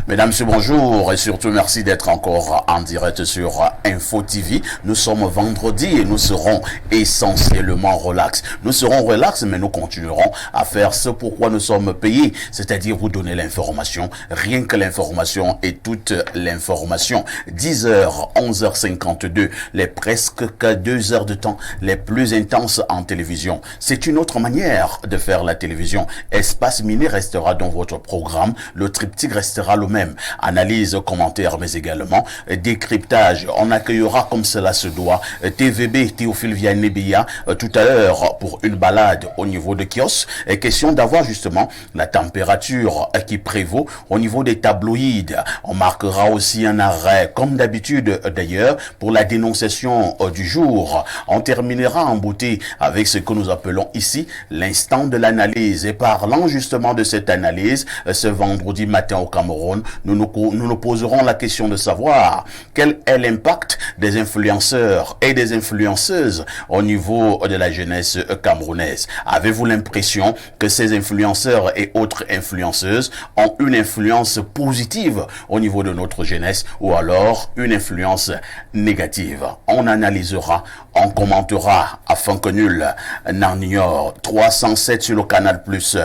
Mesdames, Messieurs, bonjour et surtout merci d'être encore en direct sur Info TV. Nous sommes vendredi et nous serons essentiellement relax. Nous serons relax mais nous continuerons à faire ce pourquoi nous sommes payés, c'est-à-dire vous donner l'information, rien que l'information et toute l'information. 10h, 11h52, les presque 2 heures de temps les plus intenses en télévision. C'est une autre manière de faire la télévision. Espace Mini restera dans votre programme, le triptyque restera le même. Analyse, commentaires, mais également décryptage. On accueillera comme cela se doit TVB, Théophile Vianney-Bia, tout à l'heure pour une balade au niveau de Kios. Et question d'avoir justement la température qui prévaut au niveau des tabloïds. On marquera aussi un arrêt, comme d'habitude d'ailleurs, pour la dénonciation du jour. On terminera en beauté avec ce que nous appelons ici l'instant de l'analyse. Et parlant justement de cette analyse, ce vendredi matin au Cameroun, nous nous poserons la question de savoir quel est l'impact des influenceurs et des influenceuses au niveau de la jeunesse camerounaise. Avez-vous l'impression que ces influenceurs et autres influenceuses ont une influence positive au niveau de notre jeunesse ou alors une influence négative? On analysera, on commentera afin que nul n'en ignore. 307 sur le Canal Plus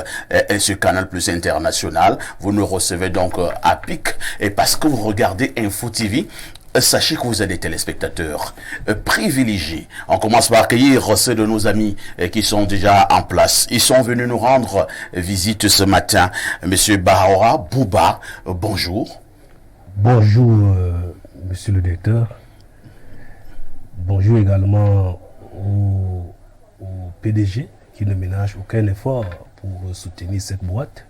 et sur Canal Plus International. Vous nous recevez donc à pic et parce que vous regardez Info TV, sachez que vous êtes des téléspectateurs privilégiés. On commence par accueillir ceux de nos amis qui sont déjà en place. Ils sont venus nous rendre visite ce matin. Monsieur Bahora Bouba, bonjour. Bonjour, monsieur le directeur. Bonjour également au PDG qui ne ménage aucun effort pour soutenir cette boîte.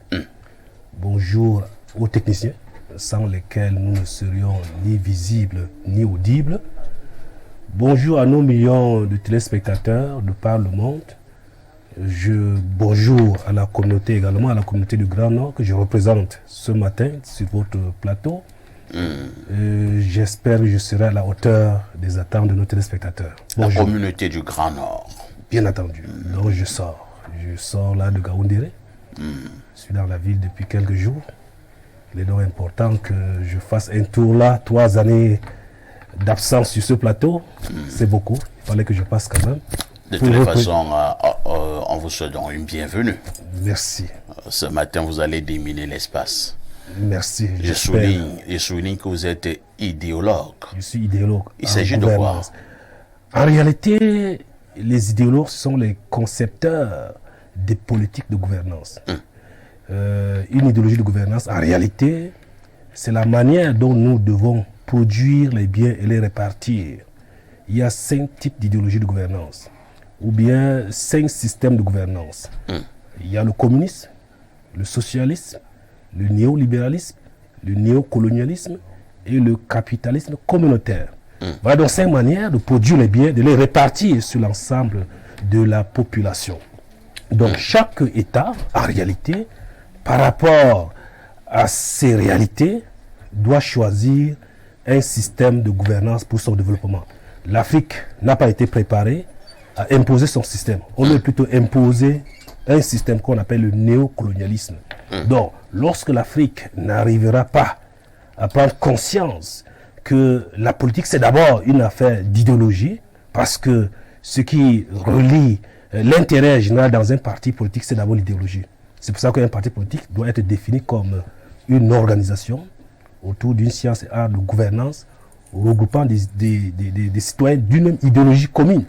Bonjour aux techniciens, sans lesquels nous ne serions ni visibles ni audibles. Bonjour à nos millions de téléspectateurs de par le monde. Bonjour à la communauté également, à la communauté du Grand Nord que je représente ce matin sur votre plateau. J'espère que je serai à la hauteur des attentes de nos téléspectateurs. Bonjour. La communauté du Grand Nord. Bien entendu. Donc je sors là de Gaoundéré. Je suis dans la ville depuis quelques jours. Il est donc important que je fasse un tour là. 3 années d'absence sur ce plateau, c'est beaucoup. Il fallait que je passe quand même. De toutes les façons, on vous souhaite donc une bienvenue. Merci. Ce matin, vous allez déminer l'espace. Merci. Je souligne que vous êtes idéologue. Je suis idéologue. Il s'agit de quoi? En réalité, les idéologues sont les concepteurs des politiques de gouvernance. Une idéologie de gouvernance, en réalité, c'est la manière dont nous devons produire les biens et les répartir. Il y a 5 types d'idéologie de gouvernance, ou bien 5 systèmes de gouvernance. Il y a le communisme, le socialisme, le néolibéralisme, le néocolonialisme et le capitalisme communautaire. Voilà donc 5 manières de produire les biens, de les répartir sur l'ensemble de la population. Donc chaque État, en réalité, par rapport à ces réalités, doit choisir un système de gouvernance pour son développement. L'Afrique n'a pas été préparée à imposer son système. On doit plutôt imposer un système qu'on appelle le néocolonialisme. Donc, lorsque l'Afrique n'arrivera pas à prendre conscience que la politique, c'est d'abord une affaire d'idéologie, parce que ce qui relie l'intérêt général dans un parti politique, c'est d'abord l'idéologie. C'est pour ça qu'un parti politique doit être défini comme une organisation autour d'une science et art de gouvernance, regroupant des citoyens d'une idéologie commune,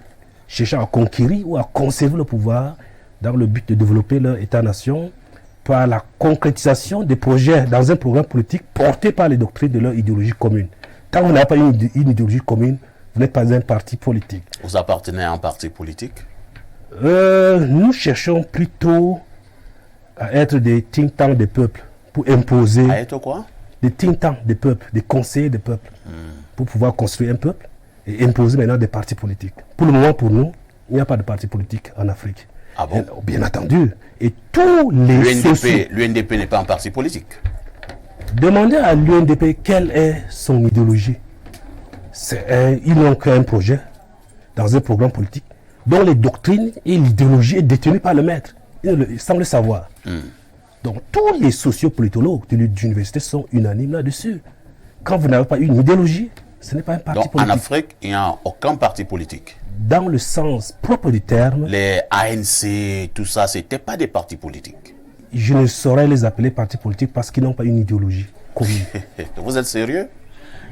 cherchant à conquérir ou à conserver le pouvoir dans le but de développer leur État-nation par la concrétisation des projets dans un programme politique porté par les doctrines de leur idéologie commune. Tant que vous n'avez pas une idéologie commune, vous n'êtes pas un parti politique. Vous appartenez à un parti politique? Nous cherchons plutôt à être des think tanks des peuples pour imposer. À être quoi? Des think tanks des peuples, des conseillers des peuples, pour pouvoir construire un peuple et imposer maintenant des partis politiques. Pour le moment, pour nous, il n'y a pas de parti politique en Afrique. Ah bon? Bien entendu. Et tous les L'UNDP n'est pas un parti politique. Demandez à l'UNDP quelle est son idéologie. Ils n'ont qu'un projet dans un programme politique dont les doctrines et l'idéologie est détenues par le maître. Ils semblent le savoir. Donc tous les sociopolitologues de l'université sont unanimes là-dessus. Quand vous n'avez pas une idéologie, ce n'est pas un parti Donc, politique. en Afrique, il n'y a aucun parti politique. Dans le sens propre du terme, Les ANC, tout ça, ce n'était pas des partis politiques. je ne saurais les appeler partis politiques parce qu'ils n'ont pas une idéologie commune. Vous êtes sérieux?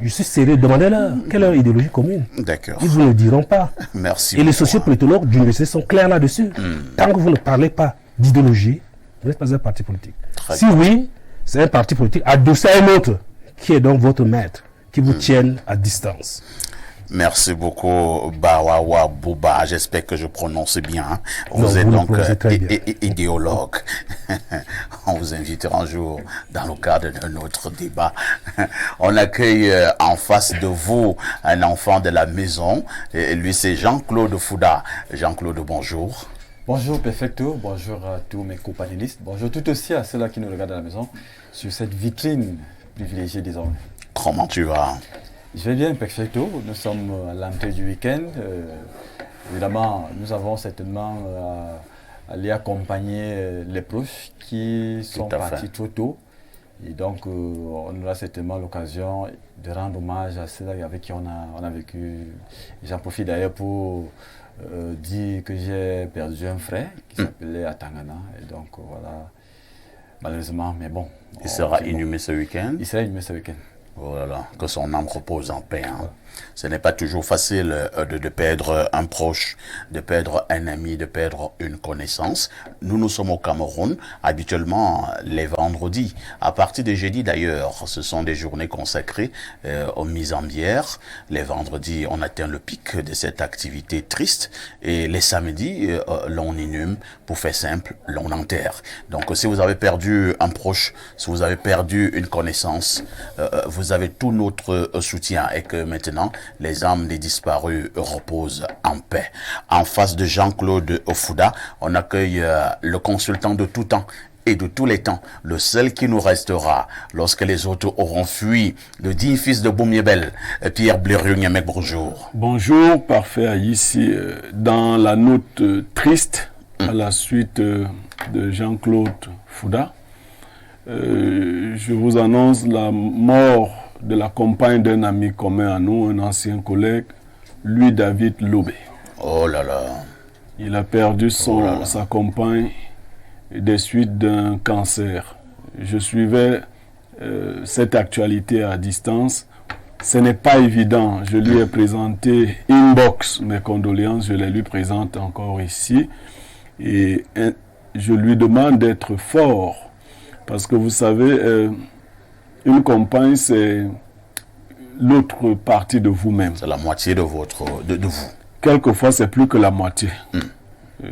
Je suis sérieux, demandez-leur quelle est leur idéologie commune. D'accord. Ils vous le diront pas. Merci. Et les beaucoup. sociopolitologues de l'université sont clairs là-dessus. Tant que vous ne parlez pas d'idéologie, vous n'êtes pas un parti politique. Très Si oui, c'est un parti politique adossé à un autre, qui est donc votre maître, qui vous tienne à distance. Merci beaucoup, Bawawa Bouba. J'espère que je prononce bien. Hein. Vous Non, êtes vous le donc prononcez très bien. idéologue. On vous invitera un jour dans le cadre de notre débat. On accueille en face de vous un enfant de la maison. Et lui, c'est Jean-Claude Fouda. Jean-Claude, bonjour. Bonjour Perfecto, bonjour à tous mes copanélistes, bonjour tout aussi à ceux-là qui nous regardent à la maison sur cette vitrine privilégiée désormais. Comment tu vas? Je vais bien Perfecto, nous sommes à l'entrée du week-end. Évidemment, nous avons certainement aller accompagner les proches qui sont partis trop tôt. Et donc, on aura certainement l'occasion de rendre hommage à ceux avec qui on a vécu. J'en profite d'ailleurs pour dire que j'ai perdu un frère qui s'appelait Atangana. Et donc, voilà, malheureusement, mais bon. Il sera inhumé ce week-end? Il sera inhumé ce week-end. Oh là là, que son âme repose en paix. Hein. Ce n'est pas toujours facile de perdre un proche, de perdre un ami, de perdre une connaissance. Nous sommes au Cameroun, habituellement les vendredis. À partir de jeudi d'ailleurs, ce sont des journées consacrées aux mises en bière. Les vendredis, on atteint le pic de cette activité triste. Et les samedis, l'on inhume, pour faire simple, l'on enterre. Donc si vous avez perdu un proche, si vous avez perdu une connaissance, vous avez tout notre soutien et que maintenant, les âmes des disparus reposent en paix. En face de Jean-Claude Fouda, on accueille le consultant de tout temps et de tous les temps, le seul qui nous restera lorsque les autres auront fui, le digne fils de Boumiebel, Pierre Blériou-Niamek, bonjour. Bonjour, parfait, ici dans la note triste à la suite de Jean-Claude Fouda. Je vous annonce la mort de la compagne d'un ami commun à nous, un ancien collègue, Louis David Lobé. Oh là là. Il a perdu sa compagne des suites d'un cancer. Je suivais cette actualité à distance. Ce n'est pas évident. Je lui ai présenté inbox mes condoléances. Je les lui présente encore ici. Et je lui demande d'être fort. Parce que vous savez, une compagne, c'est l'autre partie de vous-même. C'est la moitié de vous. Quelquefois, c'est plus que la moitié.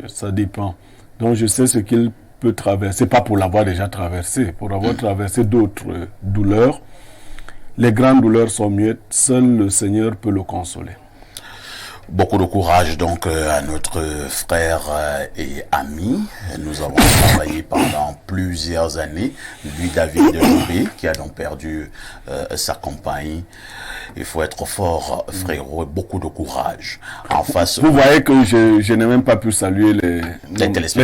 Ça dépend. Donc, je sais ce qu'il peut traverser. Pas pour l'avoir déjà traversé, pour avoir traversé d'autres douleurs. Les grandes douleurs sont muettes. Seul le Seigneur peut le consoler. Beaucoup de courage donc à notre frère et ami. Nous avons travaillé pendant plusieurs années. Lui, David Lobé, qui a donc perdu sa compagne. Il faut être fort, frérot, et beaucoup de courage. En face. Vous voyez que je n'ai même pas pu saluer les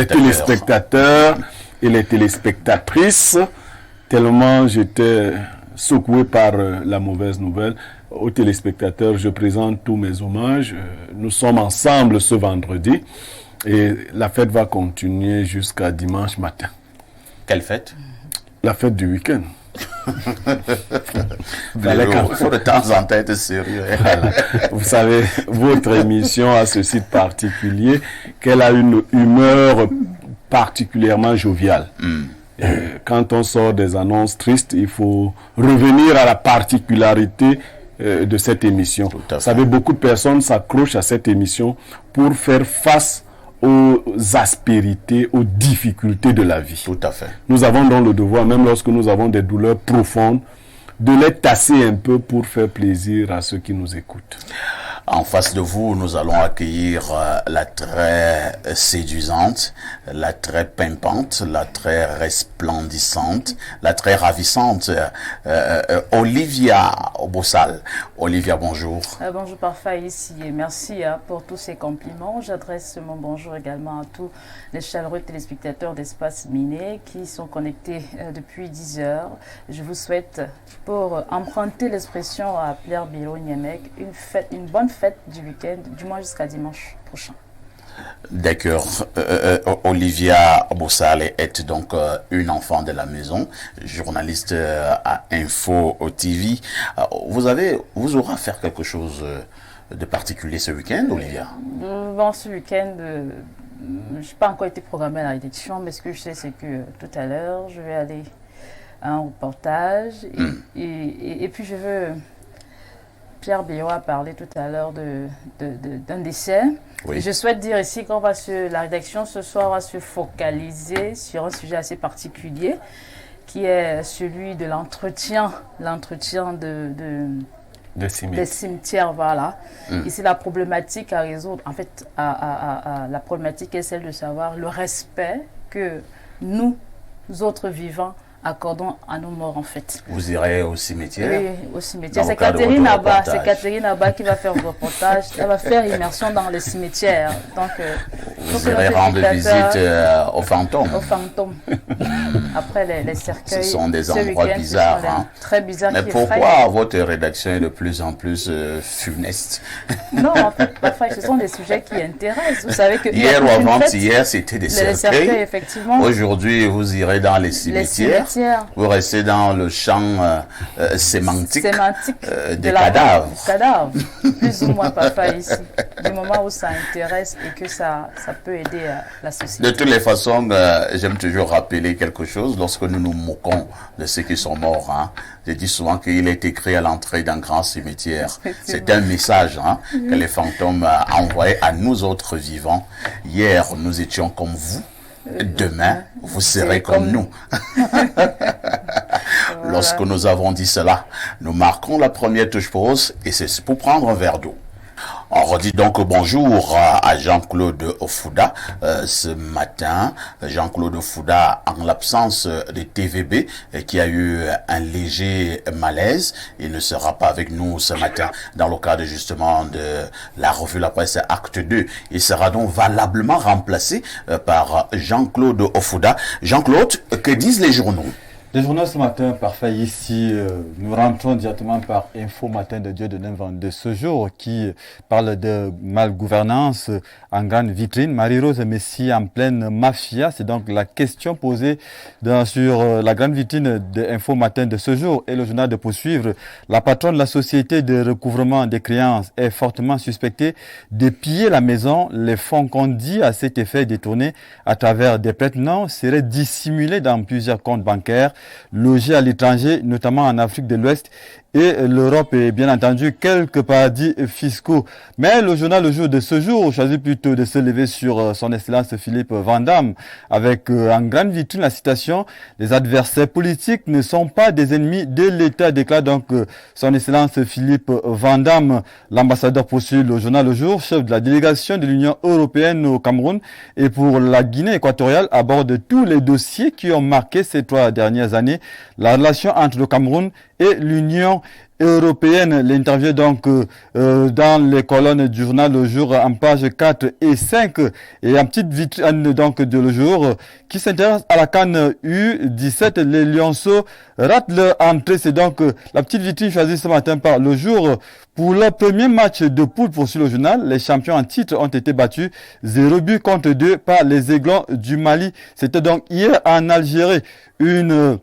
téléspectateurs et les téléspectatrices, tellement j'étais secoué par la mauvaise nouvelle. Aux téléspectateurs, je présente tous mes hommages. Nous sommes ensemble ce vendredi et la fête va continuer jusqu'à dimanche matin. Quelle fête? La fête du week-end. Il faut de temps en temps être sérieux. Voilà. Vous savez, votre émission a ce site particulier qu'elle a une humeur particulièrement joviale. Quand on sort des annonces tristes, il faut revenir à la particularité de cette émission. Vous savez, beaucoup de personnes s'accrochent à cette émission pour faire face aux aspérités, aux difficultés de la vie. Tout à fait. Nous avons donc le devoir, même lorsque nous avons des douleurs profondes, de les tasser un peu pour faire plaisir à ceux qui nous écoutent. En face de vous, nous allons accueillir la très séduisante, la très pimpante, la très resplendissante, la très ravissante Olivia Bossal. Olivia, bonjour. Bonjour Parfait ici et merci pour tous ces compliments. J'adresse mon bonjour également à tous les chaleureux téléspectateurs d'Espace Miné qui sont connectés depuis 10 heures. Je vous souhaite, pour emprunter l'expression à Pierre Biro-Niemek, une bonne fête du week-end, du moins jusqu'à dimanche prochain. D'accord. Olivia Bossal est donc une enfant de la maison, journaliste à Info TV. Vous aurez à faire quelque chose de particulier ce week-end, Olivia? Bon, ce week-end, je n'ai pas encore été programmée à la rédaction, mais ce que je sais, c'est que tout à l'heure, je vais aller à un reportage et puis je veux... Pierre Biro a parlé tout à l'heure d'un décès. Oui. Je souhaite dire ici la rédaction ce soir va se focaliser sur un sujet assez particulier qui est celui de l'entretien des cimetières, voilà. Et c'est la problématique à résoudre. En fait, la problématique est celle de savoir le respect que nous autres vivants accordons à nos morts en fait. Vous irez au cimetière? Oui, au cimetière. C'est Catherine Abba qui va faire le reportage. Elle va faire immersion dans les cimetières. Donc, vous irez rendre visite aux fantômes. Aux fantômes. Après les cercueils. Ce sont des endroits bizarres. Hein. Très bizarres. Mais pourquoi votre rédaction est de plus en plus funeste? Non, en fait, parfois, ce sont des sujets qui intéressent. Vous savez que hier ou avant-hier, c'était des cercueils. Effectivement. Aujourd'hui, vous irez dans les cimetières. Vous restez dans le champ sémantique des cadavres. Plus ou moins, papa, ici. Du moment où ça intéresse et que ça peut aider la société. De toutes les façons, j'aime toujours rappeler quelque chose lorsque nous nous moquons de ceux qui sont morts. Hein. Je dis souvent qu'il est écrit à l'entrée d'un grand cimetière. C'est un message que les fantômes envoient à nous autres vivants. Hier, nous étions comme vous. Demain, vous serez comme nous. Lorsque nous avons dit cela, nous marquons la première touche pause et c'est pour prendre un verre d'eau. On redit donc bonjour à Jean-Claude Ofouda ce matin. Jean-Claude Ofouda, en l'absence de TVB, qui a eu un léger malaise. Il ne sera pas avec nous ce matin dans le cadre justement de la revue La Presse Acte 2. Il sera donc valablement remplacé par Jean-Claude Ofouda. Jean-Claude, que disent les journaux? Les journaux ce matin, parfait, ici, nous rentrons directement par Info Matin de Dieu de 9h de ce jour qui parle de malgouvernance en grande vitrine. Marie-Rose Messi en pleine mafia, c'est donc la question posée sur la grande vitrine de Info Matin de ce jour. Et le journal de poursuivre, la patronne de la société de recouvrement des créances est fortement suspectée de piller la maison. Les fonds qu'on dit à cet effet détournés à travers des prête-noms seraient dissimulés dans plusieurs comptes bancaires logés à l'étranger, notamment en Afrique de l'Ouest et l'Europe et bien entendu quelques paradis fiscaux. Mais le journal Le Jour de ce jour choisit plutôt de se lever sur son excellence Philippe Van Damme avec en grande vitrine la citation « Les adversaires politiques ne sont pas des ennemis de l'État », déclare donc son excellence Philippe Van Damme. L'ambassadeur poursuit le journal Le Jour, chef de la délégation de l'Union européenne au Cameroun et pour la Guinée équatoriale, aborde tous les dossiers qui ont marqué ces 3 dernières années la relation entre le Cameroun et l'Union européenne. L'interview donc dans les colonnes du journal Le Jour en page 4 et 5 et en petite vitrine donc de Le Jour qui s'intéresse à la CAN U17. Les Lionceaux ratent leur entrée. C'est donc la petite vitrine choisie ce matin par Le Jour. Pour le premier match de poule poursuit le journal, les champions en titre ont été battus 0 but contre 2 par les Aiglons du Mali. C'était donc hier en Algérie. Une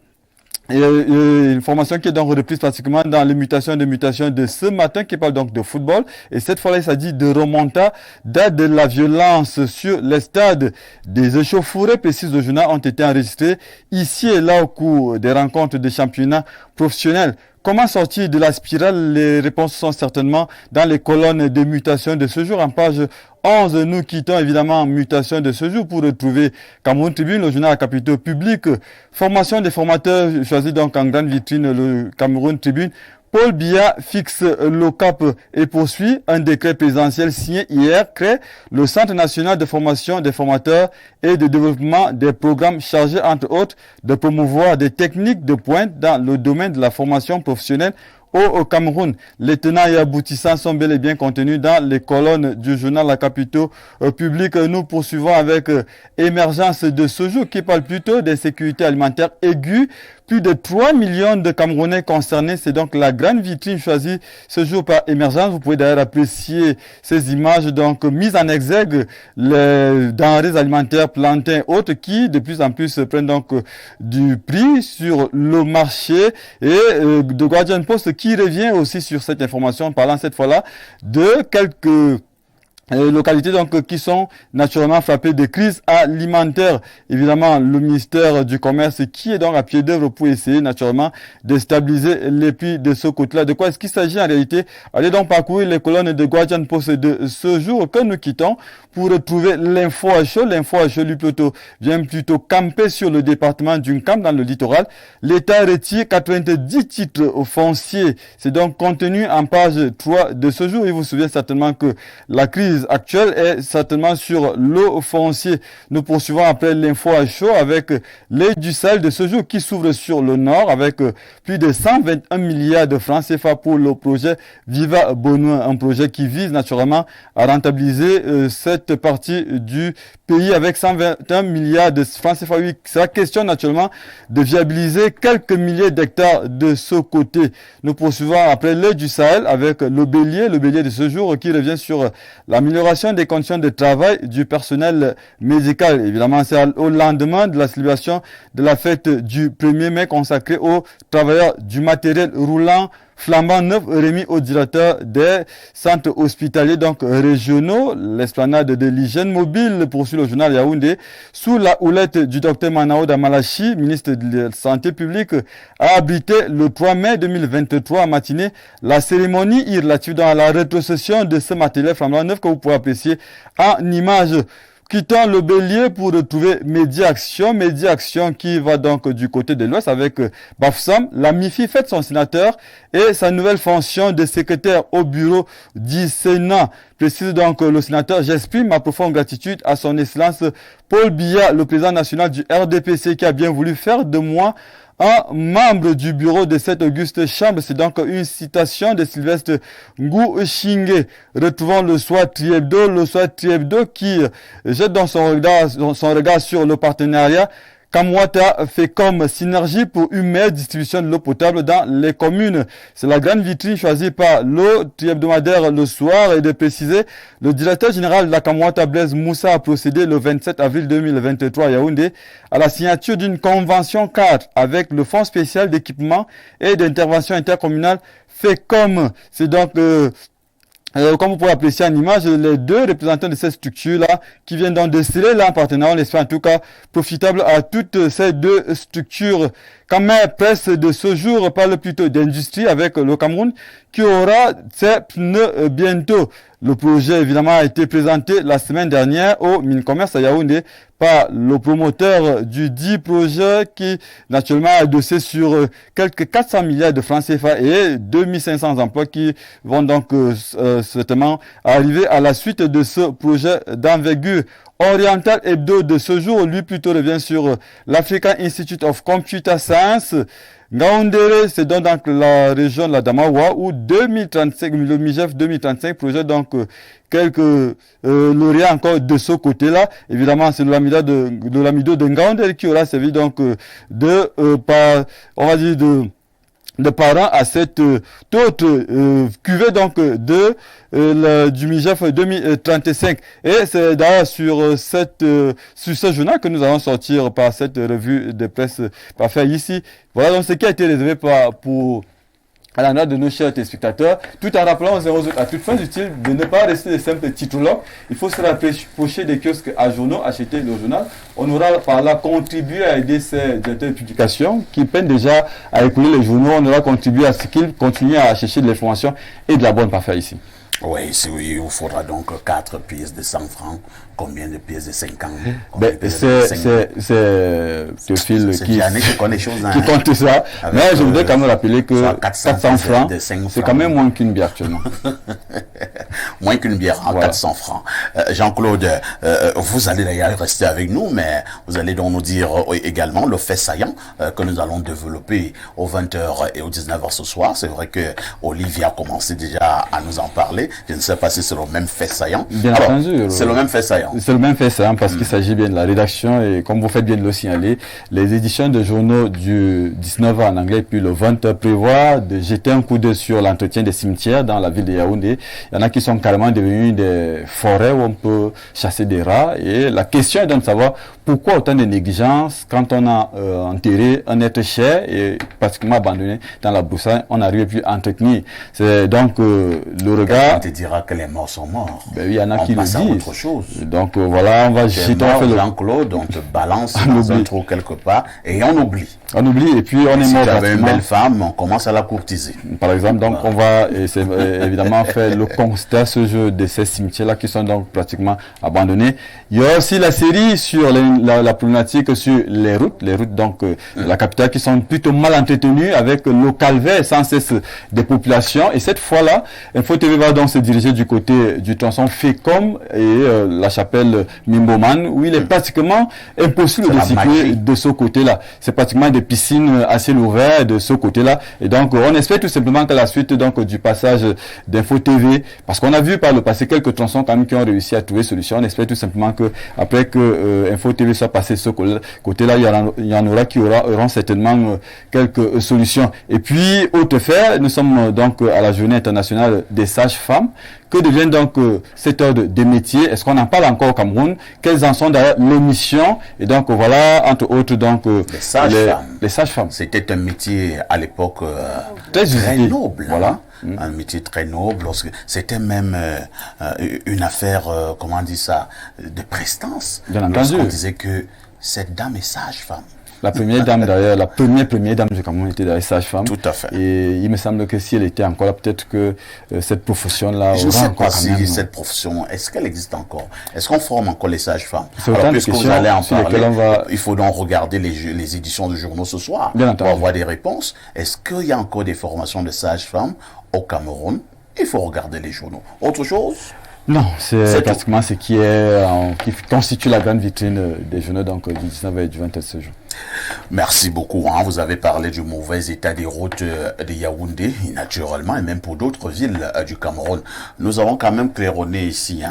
formation qui est donc reprise pratiquement dans les mutations de ce matin qui parle donc de football. Et cette fois-là, il s'agit de remontada de la violence sur les stades. Des échauffourées, précise le journal, ont été enregistrées ici et là au cours des rencontres de championnats professionnels. Comment sortir de la spirale? Les réponses sont certainement dans les colonnes de mutation de ce jour. En page 11, nous quittons évidemment mutation de ce jour pour retrouver Cameroun Tribune, le journal à capitaux publics. Formation des formateurs choisis donc en grande vitrine, le Cameroun Tribune Paul Biya fixe le cap et poursuit. Un décret présidentiel signé hier crée le Centre national de formation des formateurs et de développement des programmes chargés, entre autres, de promouvoir des techniques de pointe dans le domaine de la formation professionnelle au Cameroun. Les tenants et aboutissants sont bel et bien contenus dans les colonnes du journal La Capitale publique. Nous poursuivons avec Émergence de ce jour qui parle plutôt des sécurités alimentaires aiguës. Plus de 3 millions de Camerounais concernés. C'est donc la grande vitrine choisie ce jour par Émergence. Vous pouvez d'ailleurs apprécier ces images donc mises en exergue, les denrées alimentaires, plantains, autres qui de plus en plus prennent donc du prix sur le marché. Et de Guardian Post qui revient aussi sur cette information, parlant cette fois-là de quelques localités donc qui sont naturellement frappées de crises alimentaires. Évidemment, le ministère du Commerce qui est donc à pied d'œuvre pour essayer naturellement de stabiliser les prix de ce côté-là. De quoi est-ce qu'il s'agit en réalité? Allez donc parcourir les colonnes de Guardian Post de ce jour que nous quittons pour retrouver l'info à chaud. L'info à chaud, lui, vient plutôt camper sur le département d'une camp dans le littoral. L'État retire 90 titres fonciers. C'est donc contenu en page 3 de ce jour. Il vous souvient certainement que la crise actuelle est certainement sur le foncier. Nous poursuivons après l'info à chaud avec l'aide du Sahel de ce jour qui s'ouvre sur le nord avec plus de 121 milliards de francs CFA pour le projet Viva Bonheur, un projet qui vise naturellement à rentabiliser cette partie du pays avec 121 milliards de francs CFA. Oui, c'est la question naturellement de viabiliser quelques milliers d'hectares de ce côté. Nous poursuivons après l'aide du Sahel avec le bélier de ce jour qui revient sur l'amélioration des conditions de travail du personnel médical. Évidemment, c'est au lendemain de la célébration de la fête du 1er mai consacrée aux travailleurs du matériel roulant flambant neuf remis au directeur des centres hospitaliers donc régionaux. L'esplanade de l'hygiène mobile, poursuit le journal Yaoundé, sous la houlette du docteur Manao Damalachi, ministre de la Santé publique, a abrité le 3 mai 2023 en matinée la cérémonie relative dans la rétrocession de ce matériel flambant neuf que vous pouvez apprécier en images. Quittons le bélier pour retrouver Média Action qui va donc du côté de l'Ouest avec Bafsam. La MIFI fête son sénateur et sa nouvelle fonction de secrétaire au bureau du Sénat. Précise donc le sénateur, j'exprime ma profonde gratitude à son excellence Paul Biya, le président national du RDPC qui a bien voulu faire de moi un membre du bureau de cette auguste chambre. C'est donc une citation de Sylvestre Ngouchingue. Retrouvons le Soir Triebdo qui jette dans son regard sur le partenariat Kamwata fait comme synergie pour une meilleure distribution de l'eau potable dans les communes. C'est la grande vitrine choisie par l'eau hebdomadaire le soir et de préciser, le directeur général de la Kamwata Blaise Moussa a procédé le 27 avril 2023 à Yaoundé à la signature d'une convention cadre avec le Fonds spécial d'équipement et d'intervention intercommunale FECOM. C'est donc comme vous pouvez apprécier en image, les deux représentants de cette structure-là, qui viennent donc de sceller là en partenariat, on espère en tout cas profitable à toutes ces deux structures. Quand même, presse de ce jour parle plutôt d'industrie avec le Cameroun, qui aura ses pneus bientôt. Le projet, évidemment, a été présenté la semaine dernière au Mincommerce à Yaoundé par le promoteur du dit projet qui, naturellement, a adossé sur quelques 400 milliards de francs CFA et 2500 emplois qui vont donc certainement arriver à la suite de ce projet d'envergure. Oriental Hebdo de ce jour, lui plutôt revient sur l'African Institute of Computer Science. Ngaoundéré, c'est donc dans la région de la Damawa où 2035, le MIGEF 2035 projette donc quelques lauréats encore de ce côté-là. Évidemment, c'est l'amido de Ngaoundéré qui aura servi donc de parents à cette autre cuvée donc du MIGEF 2035. Et c'est d'ailleurs sur ce journal que nous allons sortir par cette revue de presse parfaite ici. Voilà donc ce qui a été réservé à la note de nos chers téléspectateurs, tout en rappelant aux autres à toute fin utile de ne pas rester des simples titulaires. Il faut se rapprocher des kiosques à journaux, acheter le journal. On aura par là contribué à aider ces directeurs de publication qui peinent déjà à écouler les journaux. On aura contribué à ce qu'ils continuent à chercher de l'information et de la bonne parfaite ici. Oui, il vous faudra donc 4 pièces de 100 francs. Combien de pièces de 50? C'est Théophile qui connaît choses, qui compte ça. Mais je voudrais quand même rappeler que 400 francs, c'est quand même moins qu'une bière actuellement. Moins qu'une bière, en 400 francs. Jean-Claude, vous allez d'ailleurs rester avec nous, mais vous allez donc nous dire également le fait saillant que nous allons développer aux 20h et aux 19h ce soir. C'est vrai que Olivier a commencé déjà à nous en parler. Je ne sais pas si c'est le même fait saillant. Bien entendu. C'est le même fait saillant. C'est le même fait saillant parce qu'il s'agit bien de la rédaction et comme vous faites bien de le signaler, les éditions de journaux du 19h en anglais puis le 20h prévoient de jeter un coup d'œil sur l'entretien des cimetières dans la ville de Yaoundé. Il y en a qui sont carrément devenus des forêts où on peut chasser des rats et la question est donc de savoir pourquoi autant de négligence quand on a enterré un être cher et pratiquement abandonné dans la broussaille, on n'arrive plus à entretenir. C'est donc le regard... On te dira que les morts sont morts. Ben, il y en a qui le disent. Autre chose. Donc voilà, on va jeter... Jean-Claude, on te balance dans un trou quelque part et on oublie. On oublie et puis on est mort. Si tu avais une belle femme, on commence à la courtiser. Par exemple, donc on va évidemment faire le constat ce jeu de ces cimetières-là qui sont donc pratiquement abandonnés. Il y a aussi la série sur la problématique sur les routes donc la capitale qui sont plutôt mal entretenues avec le calvaire sans cesse des populations. Et cette fois-là, Info TV va donc se diriger du côté du tronçon Fécom et la chapelle Mimboman où il est pratiquement impossible de circuler de ce côté-là. C'est pratiquement des piscines à ciel ouvert de ce côté-là. Et donc, on espère tout simplement que la suite donc du passage d'Info TV, parce qu'on a vu par le passé quelques tronçons quand même qui ont réussi à trouver solution. On espère tout simplement que après que Info TV soit passé de ce côté-là, il y en aura qui auront certainement quelques solutions. Et puis, autre fait, nous sommes donc à la journée internationale des sages-femmes. Que devient donc cet ordre des métiers? Est-ce qu'on en parle encore au Cameroun? Quelles en sont d'ailleurs les missions? Et donc voilà, entre autres, donc les sages-femmes. C'était un métier à l'époque très noble. Voilà. Un métier très noble. C'était même une affaire, comment on dit ça, de prestance. Bien entendu. On disait que cette dame est sage-femme. La première dame d'ailleurs, la première dame du Cameroun était d'ailleurs sage-femme. Tout à fait. Et il me semble que si elle était encore là, peut-être que cette profession-là je ne sais pas si cette profession, est-ce qu'elle existe encore? Est-ce qu'on forme encore les sages-femmes? Alors, puisque vous allez en parler, il faut donc regarder les éditions de journaux ce soir pour avoir des réponses. Est-ce qu'il y a encore des formations de sages-femmes au Cameroun? Il faut regarder les journaux. Autre chose? Non, c'est pratiquement ce qui constitue la grande vitrine des journaux donc, du 19 et du 20 ce jour. Merci beaucoup. Vous avez parlé du mauvais état des routes de Yaoundé, naturellement, et même pour d'autres villes du Cameroun. Nous avons quand même claironné ici,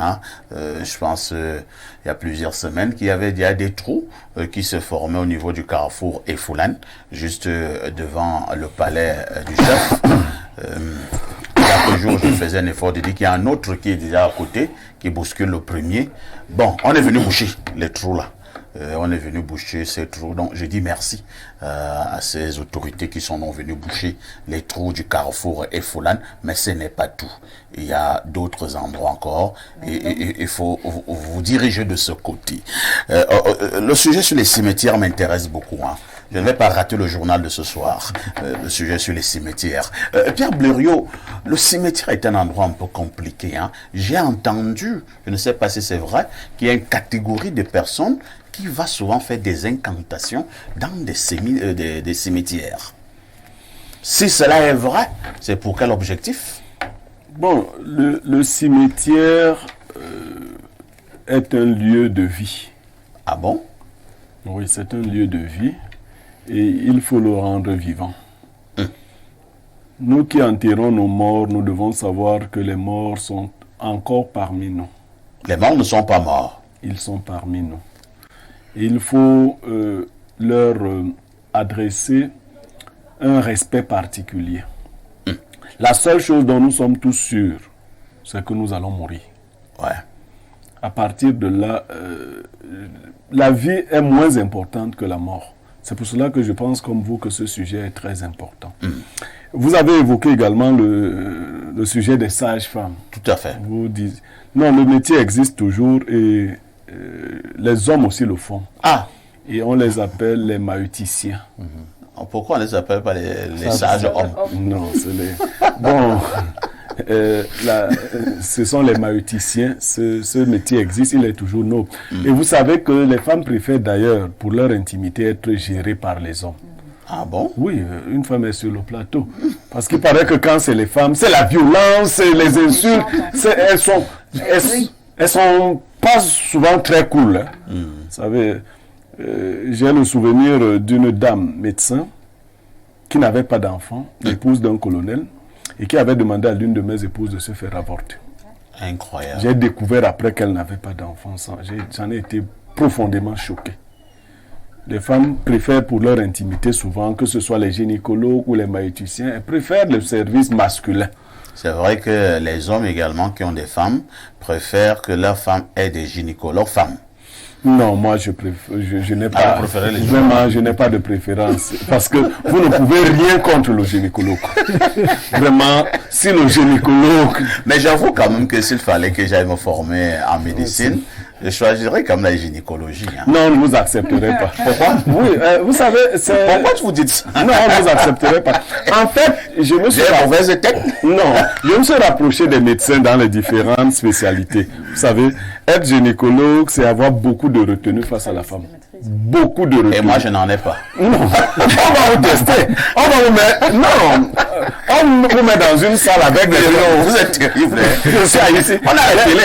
je pense, il y a plusieurs semaines, qu'il y avait déjà des trous qui se formaient au niveau du carrefour Efoulan, juste devant le palais du chef. Quelques jours, je faisais un effort de dire qu'il y a un autre qui est déjà à côté, qui bouscule le premier. Bon, on est venu boucher les trous là. On est venu boucher ces trous. Donc, je dis merci à ces autorités qui sont donc venues boucher les trous du carrefour Efoulan. Mais ce n'est pas tout. Il y a d'autres endroits encore. Et il faut vous diriger de ce côté. Le sujet sur les cimetières m'intéresse beaucoup. Je ne vais pas rater le journal de ce soir, le sujet sur les cimetières. Pierre Blériot, le cimetière est un endroit un peu compliqué. J'ai entendu, je ne sais pas si c'est vrai, qu'il y a une catégorie de personnes qui va souvent faire des incantations dans des cimetières. Si cela est vrai, c'est pour quel objectif? Bon, le cimetière est un lieu de vie. Ah bon? Oui, c'est un lieu de vie. Et il faut le rendre vivant. Nous qui enterrons nos morts, nous devons savoir que les morts sont encore parmi nous. Les morts ne sont pas morts. Ils sont parmi nous. Il faut leur adresser un respect particulier. La seule chose dont nous sommes tous sûrs, c'est que nous allons mourir. Ouais. À partir de là, la vie est moins importante que la mort. C'est pour cela que je pense comme vous que ce sujet est très important. Vous avez évoqué également le sujet des sages-femmes. Tout à fait. Vous dites, non, le métier existe toujours et les hommes aussi le font. Ah. Et on les appelle les maïticiens. Pourquoi on ne les appelle pas les sages hommes? Non, c'est les... Bon, ce sont les maïoticiens. Ce métier existe, il est toujours noble. Et vous savez que les femmes préfèrent d'ailleurs, pour leur intimité, être gérées par les hommes. Ah bon? Oui, une femme est sur le plateau. Parce qu'il paraît que quand c'est les femmes, c'est la violence, c'est les insultes. Elles sont pas souvent très cool. Hein. Vous savez, j'ai le souvenir d'une dame médecin qui n'avait pas d'enfant, l'épouse d'un colonel, et qui avait demandé à l'une de mes épouses de se faire avorter. Incroyable. J'ai découvert après qu'elle n'avait pas d'enfant. J'en ai été profondément choqué. Les femmes préfèrent pour leur intimité souvent, que ce soit les gynécologues ou les maïoticiens, elles préfèrent le service masculin. C'est vrai que les hommes également qui ont des femmes préfèrent que leurs femmes aient des gynécologues femmes. Non, moi je n'ai pas. Vraiment, je n'ai pas de préférence. Parce que vous ne pouvez rien contre le gynécologue. Vraiment, si le gynécologue. Mais j'avoue quand même que s'il fallait que j'aille me former en médecine, je choisirais comme la gynécologie. Hein. Non, on ne vous accepterait pas. Pourquoi? Oui, vous savez, c'est... Pourquoi vous dites ça? Non, on ne vous accepterait pas. En fait, je me suis... J'ai mauvaise tête? Non, je me suis rapproché des médecins dans les différentes spécialités. Vous savez, être gynécologue, c'est avoir beaucoup de retenue face à la femme. Beaucoup de retenue. Et moi, je n'en ai pas. Non, on va vous tester. On va vous mettre... Non, on vous met dans une salle avec des... Non, vous êtes terrible. Je suis ici. On a la télé.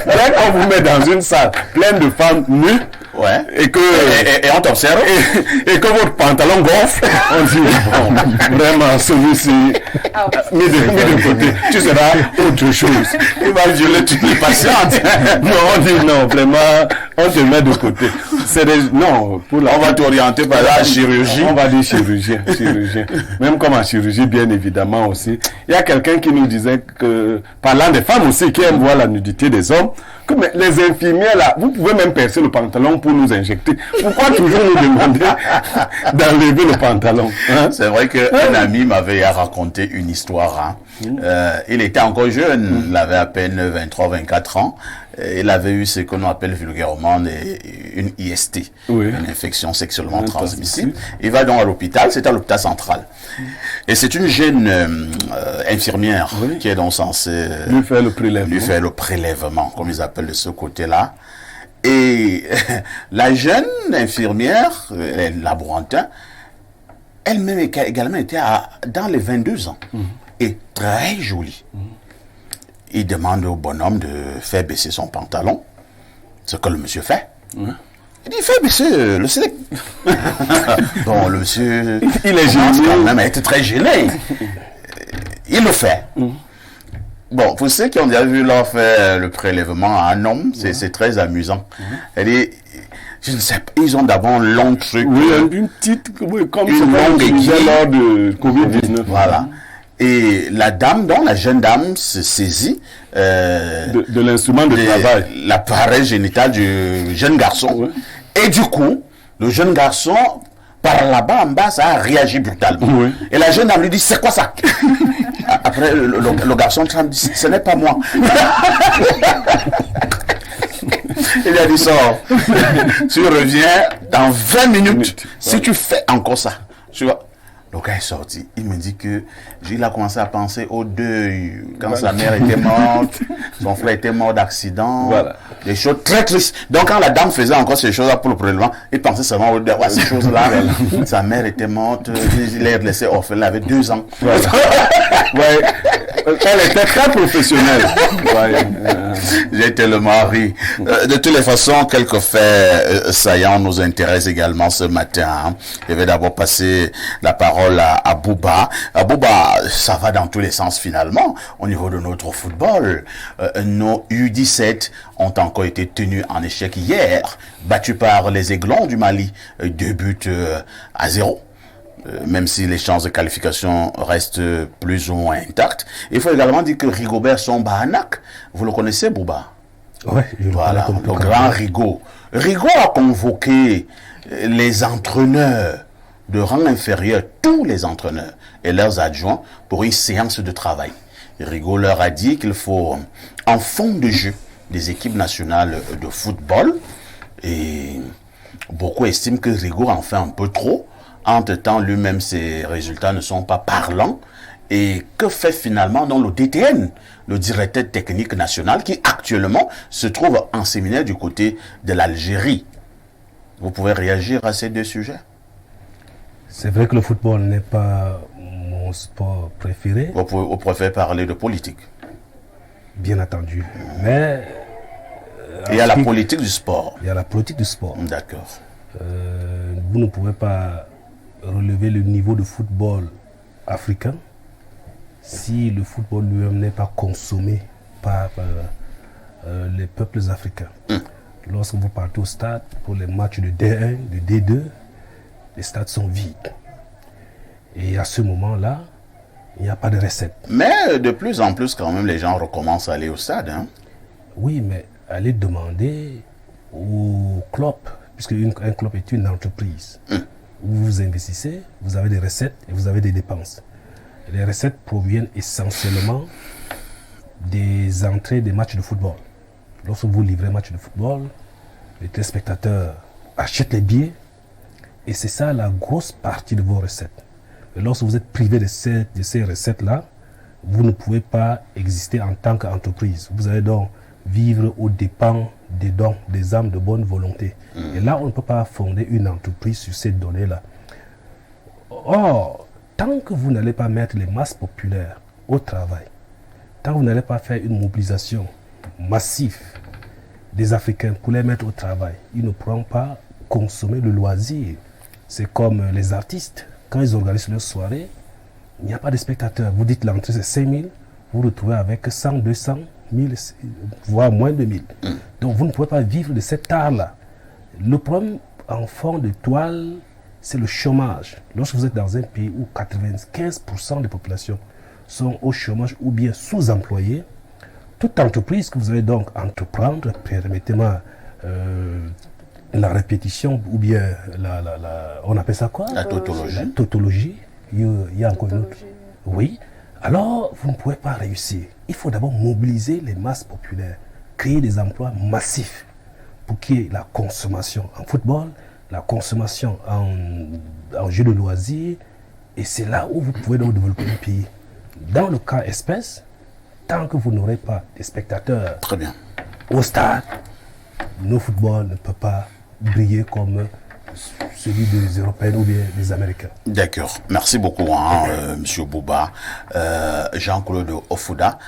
Dès qu'on vous met dans une salle pleine de femmes nues, ouais. Et on t'observe. Et que votre pantalon gonfle, on dit, bon, vraiment, celui-ci, mis de côté, tu seras autre chose. Il va violer toutes les patientes. Non, on dit non, vraiment, on te met de côté. Non, on va t'orienter par la chirurgie. On va dire chirurgien. Même comme en chirurgie, bien évidemment aussi. Il y a quelqu'un qui nous disait que, parlant des femmes aussi, qui aiment voir la nudité des hommes, que mais les infirmières là, vous pouvez même percer le pantalon pour nous injecter. Pourquoi toujours nous demander d'enlever le pantalon, hein? C'est vrai qu'un ami m'avait raconté une histoire. Hein. Il était encore jeune, il avait à peine 23-24 ans. Il avait eu ce qu'on appelle vulgairement une IST, une infection sexuellement transmissible. Il va donc à l'hôpital, c'est à l'hôpital central. Et c'est une jeune infirmière qui est donc censée lui faire le prélèvement, comme ils appellent de ce côté-là. Et la jeune infirmière, laborantin, elle-même également était dans les 22 ans et très jolie. Il demande au bonhomme de faire baisser son pantalon, ce que le monsieur fait. Il dit, fais baisser le slip. Bon, le monsieur, il est gêné quand même, il était très gêné. Il le fait. Bon, pour ceux qui ont déjà vu leur faire le prélèvement à un homme, c'est très amusant. Elle dit, je ne sais pas, ils ont d'abord un long truc. Oui, une petite, comme une longue aiguille lors de Covid-19. Voilà. Et la dame, donc la jeune dame, se saisit de l'instrument de travail, l'appareil génital du jeune garçon. Et du coup, le jeune garçon, par là-bas en bas, ça a réagi brutalement. Et la jeune dame lui dit, c'est quoi ça? Après, le garçon dit, ce n'est pas moi. Il a dit, sors. Tu reviens dans 20 minutes. Si tu fais encore ça, tu vois. Le gars est sorti. Il me dit que il a commencé à penser au deuil. Quand sa mère était morte, son frère était mort d'accident. Voilà. Des choses très tristes. Donc quand la dame faisait encore ces choses-là pour le prélèvement, il pensait seulement au deuil. Ouais, ces choses-là. Sa mère était morte. Il l'a laissé orphelin. Elle avait 2 ans. Voilà. Elle était très professionnelle. J'ai tellement ri. De toutes les façons, quelques faits saillants nous intéressent également ce matin. Je vais d'abord passer la parole à Bouba. Bouba, ça va dans tous les sens finalement au niveau de notre football. Nos U17 ont encore été tenus en échec hier, battus par les Aiglons du Mali, 2-0. Même si les chances de qualification restent plus ou moins intactes. Il faut également dire que Rigobert Sombahanak, vous le connaissez, Bouba? Oui, voilà, le grand Rigaud. Rigaud a convoqué les entraîneurs de rang inférieur, tous les entraîneurs et leurs adjoints pour une séance de travail. Rigaud leur a dit qu'il faut, en fond de jeu des équipes nationales de football, et beaucoup estiment que Rigaud en fait un peu trop. Entre-temps, lui-même, ses résultats ne sont pas parlants. Et que fait finalement dans le DTN, le directeur technique national, qui actuellement se trouve en séminaire du côté de l'Algérie? Vous pouvez réagir à ces deux sujets? C'est vrai que le football n'est pas mon sport préféré. Vous préférez parler de politique? Bien entendu. Mais... il y a la politique du sport. Il y a la politique du sport. D'accord. Vous ne pouvez pas relever le niveau de football africain si le football lui-même n'est pas consommé par les peuples africains. Lorsque vous partez au stade pour les matchs de D1, de D2, les stades sont vides. Et à ce moment-là, il n'y a pas de recette. Mais de plus en plus, quand même, les gens recommencent à aller au stade. Hein? Oui, mais allez demander au club, puisque un club est une entreprise. Où vous investissez, vous avez des recettes et vous avez des dépenses. Les recettes proviennent essentiellement des entrées des matchs de football. Lorsque vous livrez un match de football, les téléspectateurs achètent les billets et c'est ça la grosse partie de vos recettes. Et lorsque vous êtes privé de ces recettes-là, vous ne pouvez pas exister en tant qu'entreprise. Vous allez donc vivre aux dépens des dons, des âmes de bonne volonté. Et là, on ne peut pas fonder une entreprise sur ces données-là. Or, tant que vous n'allez pas mettre les masses populaires au travail, tant que vous n'allez pas faire une mobilisation massive des Africains pour les mettre au travail, ils ne pourront pas consommer le loisir. C'est comme les artistes, quand ils organisent leur soirée, il n'y a pas de spectateurs. Vous dites l'entrée c'est 5 000, vous vous retrouvez avec 100, 200, 1000, voire moins de 1000. Donc vous ne pouvez pas vivre de cet art-là. Le problème en fond de toile, c'est le chômage. Lorsque vous êtes dans un pays où 95% des populations sont au chômage ou bien sous-employées, toute entreprise que vous allez donc entreprendre, permettez-moi la répétition ou bien on appelle ça quoi? La tautologie. La tautologie. Il y a encore une autre. Oui. Alors, vous ne pouvez pas réussir. Il faut d'abord mobiliser les masses populaires, créer des emplois massifs pour qu'il y ait la consommation en football, la consommation en jeux de loisirs. Et c'est là où vous pouvez donc développer un pays. Dans le cas espèce, tant que vous n'aurez pas des spectateurs Très bien. au stade, nos footballs ne peut pas briller comme celui des Européens ou bien des Américains. D'accord. Merci beaucoup, Monsieur Bouba. Jean-Claude Ofouda,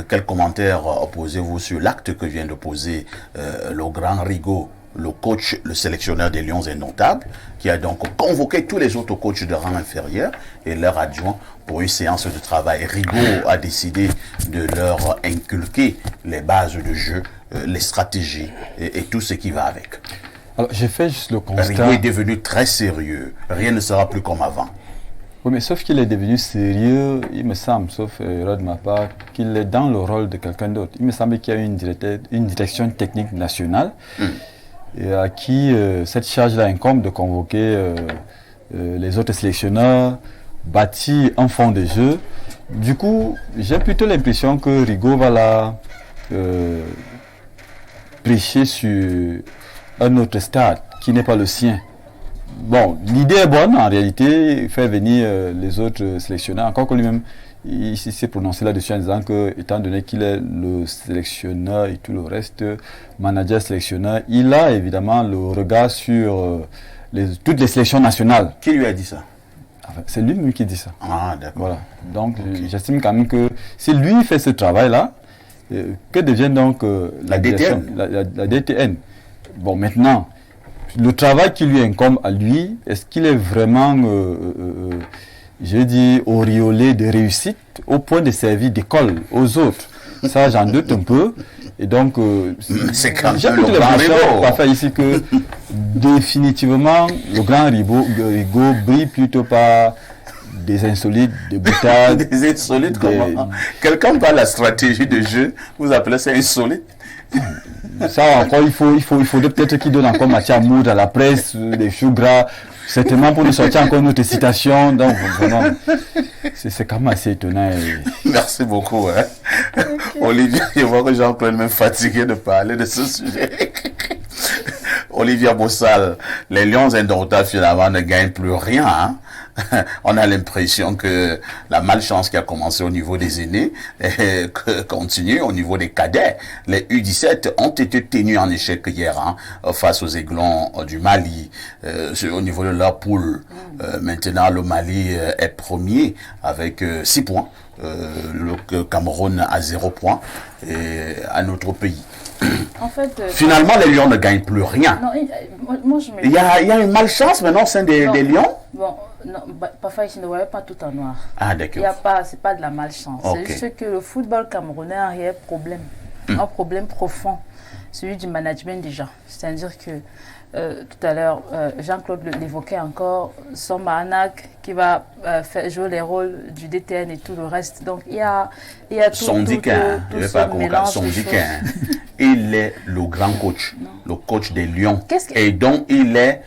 quel commentaire posez-vous sur l'acte que vient de poser le grand Rigaud, le coach, le sélectionneur des Lions Indomptables, qui a donc convoqué tous les autres coachs de rang inférieur et leurs adjoints pour une séance de travail. Rigaud a décidé de leur inculquer les bases de jeu, les stratégies et tout ce qui va avec. Alors, j'ai fait juste le constat... Rigaud est devenu très sérieux. Rien ne sera plus comme avant. Oui, mais sauf qu'il est devenu sérieux, il me semble, sauf erreur de ma part, qu'il est dans le rôle de quelqu'un d'autre. Il me semble qu'il y a une direction technique nationale et à qui cette charge-là incombe de convoquer les autres sélectionneurs, bâtir un fond de jeu. Du coup, j'ai plutôt l'impression que Rigaud va là prêcher sur un autre stade qui n'est pas le sien. Bon, l'idée est bonne en réalité, faire venir les autres sélectionneurs, encore que lui-même, il s'est prononcé là-dessus en disant que, étant donné qu'il est le sélectionneur et tout le reste, manager sélectionneur, il a évidemment le regard sur toutes les sélections nationales. Qui lui a dit ça? Enfin, c'est lui-même qui dit ça. Ah, d'accord. Voilà. Donc, j'estime quand même que si lui fait ce travail-là, que devient donc la DTN? La DTN. Bon, maintenant, le travail qui lui incombe à lui, est-ce qu'il est vraiment, je dis, auréolé de réussite au point de servir d'école aux autres? Ça, j'en doute un peu. Et donc, c'est quand j'ai même le grand Rigaud. On va faire ici que, définitivement, le grand Rigaud brille plutôt par des insolites, des boutades. Des insolites, comment? Quelqu'un parle de la stratégie de jeu, vous appelez ça insolite? Ça encore, il faudrait peut-être qu'il donne encore matière à moudre à la presse, des choux gras, certainement pour nous sortir encore une autre citation. Donc vraiment, c'est quand même assez étonnant. Merci beaucoup. Hein. Okay. Olivier, je vois que Jean-Claude est même fatigué de parler de ce sujet. Olivier Bossal, les Lions Indomptables finalement ne gagnent plus rien. Hein. on a l'impression que la malchance qui a commencé au niveau des aînés continue au niveau des cadets. Les U17 ont été tenus en échec hier face aux Aiglons du Mali au niveau de la poule. Maintenant, le Mali est premier avec 6 points. Le Cameroun a 0 points et à notre pays. En fait, finalement, les Lions ne gagnent plus rien. Non, moi, il y a une malchance maintenant au sein des Lions. Bon, non, parfois ici ne voyez pas tout en noir. Ah, d'accord. C'est pas de la malchance. Okay. C'est juste que le football camerounais a un réel problème. Un problème profond. Celui du management déjà. C'est-à-dire que tout à l'heure, Jean-Claude l'évoquait encore, son Manac qui va jouer les rôles du DTN et tout le reste. Donc il y a tout, son Diquin, je ne vais pas comprendre, son Diquin, il est le grand coach, le coach des Lions. Et donc il est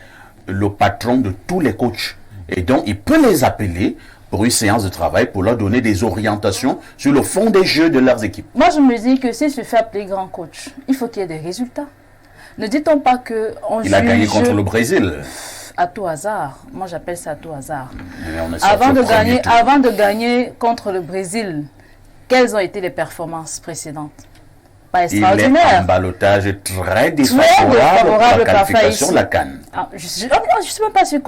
le patron de tous les coachs. Et donc il peut les appeler pour une séance de travail pour leur donner des orientations sur le fond des jeux de leurs équipes. Moi je me dis que s'il se fait appeler grand coach, il faut qu'il y ait des résultats. Ne dit-on pas qu'on il a gagné contre le Brésil? À tout hasard. Moi, j'appelle ça à tout hasard. Avant de gagner contre le Brésil, quelles ont été les performances précédentes? Pas extraordinaire. Il est en ballottage très défavorable pour la qualification de la CAN. Je ne suis même pas sûr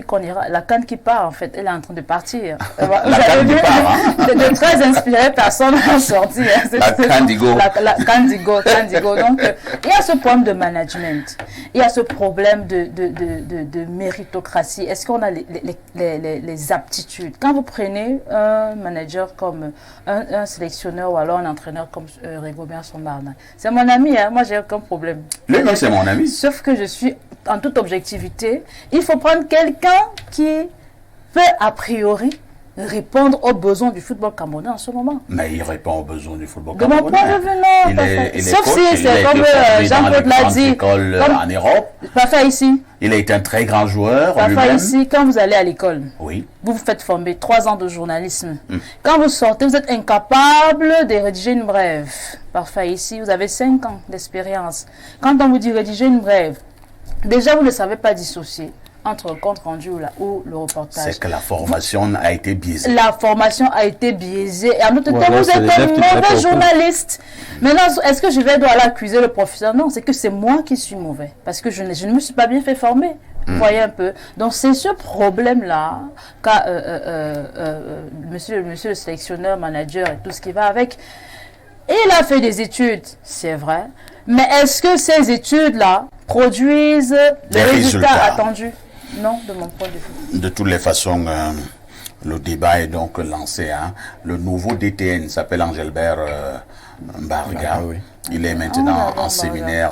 qu'on ira. La CAN qui part, en fait, elle est en train de partir. La CAN qui part, de très inspirées personnes ont sorti. La Candigo. La Candigo. Donc, il y a ce problème de management. Il y a ce problème de méritocratie. Est-ce qu'on a les aptitudes? Quand vous prenez un manager comme un sélectionneur ou alors un entraîneur comme Rigobert Soma, c'est mon ami, hein. Moi j'ai aucun problème. Lui-même c'est mon ami. Sauf que je suis en toute objectivité. Il faut prendre quelqu'un qui peut a priori répondre aux besoins du football camerounais en ce moment. Mais il répond aux besoins du football camerounais. De mon point de vue, non. Sauf si c'est comme Jean-Claude l'a dit. En Europe. Parfait ici. Il a été un très grand joueur. Parfois ici, quand vous allez à l'école, oui, vous vous faites former 3 ans de journalisme. Quand vous sortez, vous êtes incapable de rédiger une brève. Parfois ici, vous avez 5 ans d'expérience. Quand on vous dit rédiger une brève, déjà vous ne savez pas dissocier entre le compte rendu ou le reportage. C'est que la formation a été biaisée. La formation a été biaisée. Et en d'autres termes, vous êtes un mauvais journaliste. Maintenant, est-ce que je vais devoir accuser le professeur? Non, c'est que c'est moi qui suis mauvais. Parce que je ne me suis pas bien fait former. Vous voyez un peu. Donc, c'est ce problème-là qu'a monsieur le sélectionneur, manager et tout ce qui va avec. Il a fait des études, c'est vrai. Mais est-ce que ces études-là produisent les résultats attendus? Non, de mon point de vue. De toutes les façons, le débat est donc lancé. Le nouveau DTN s'appelle Angelbert Mbarga. Oui. Il est maintenant en séminaire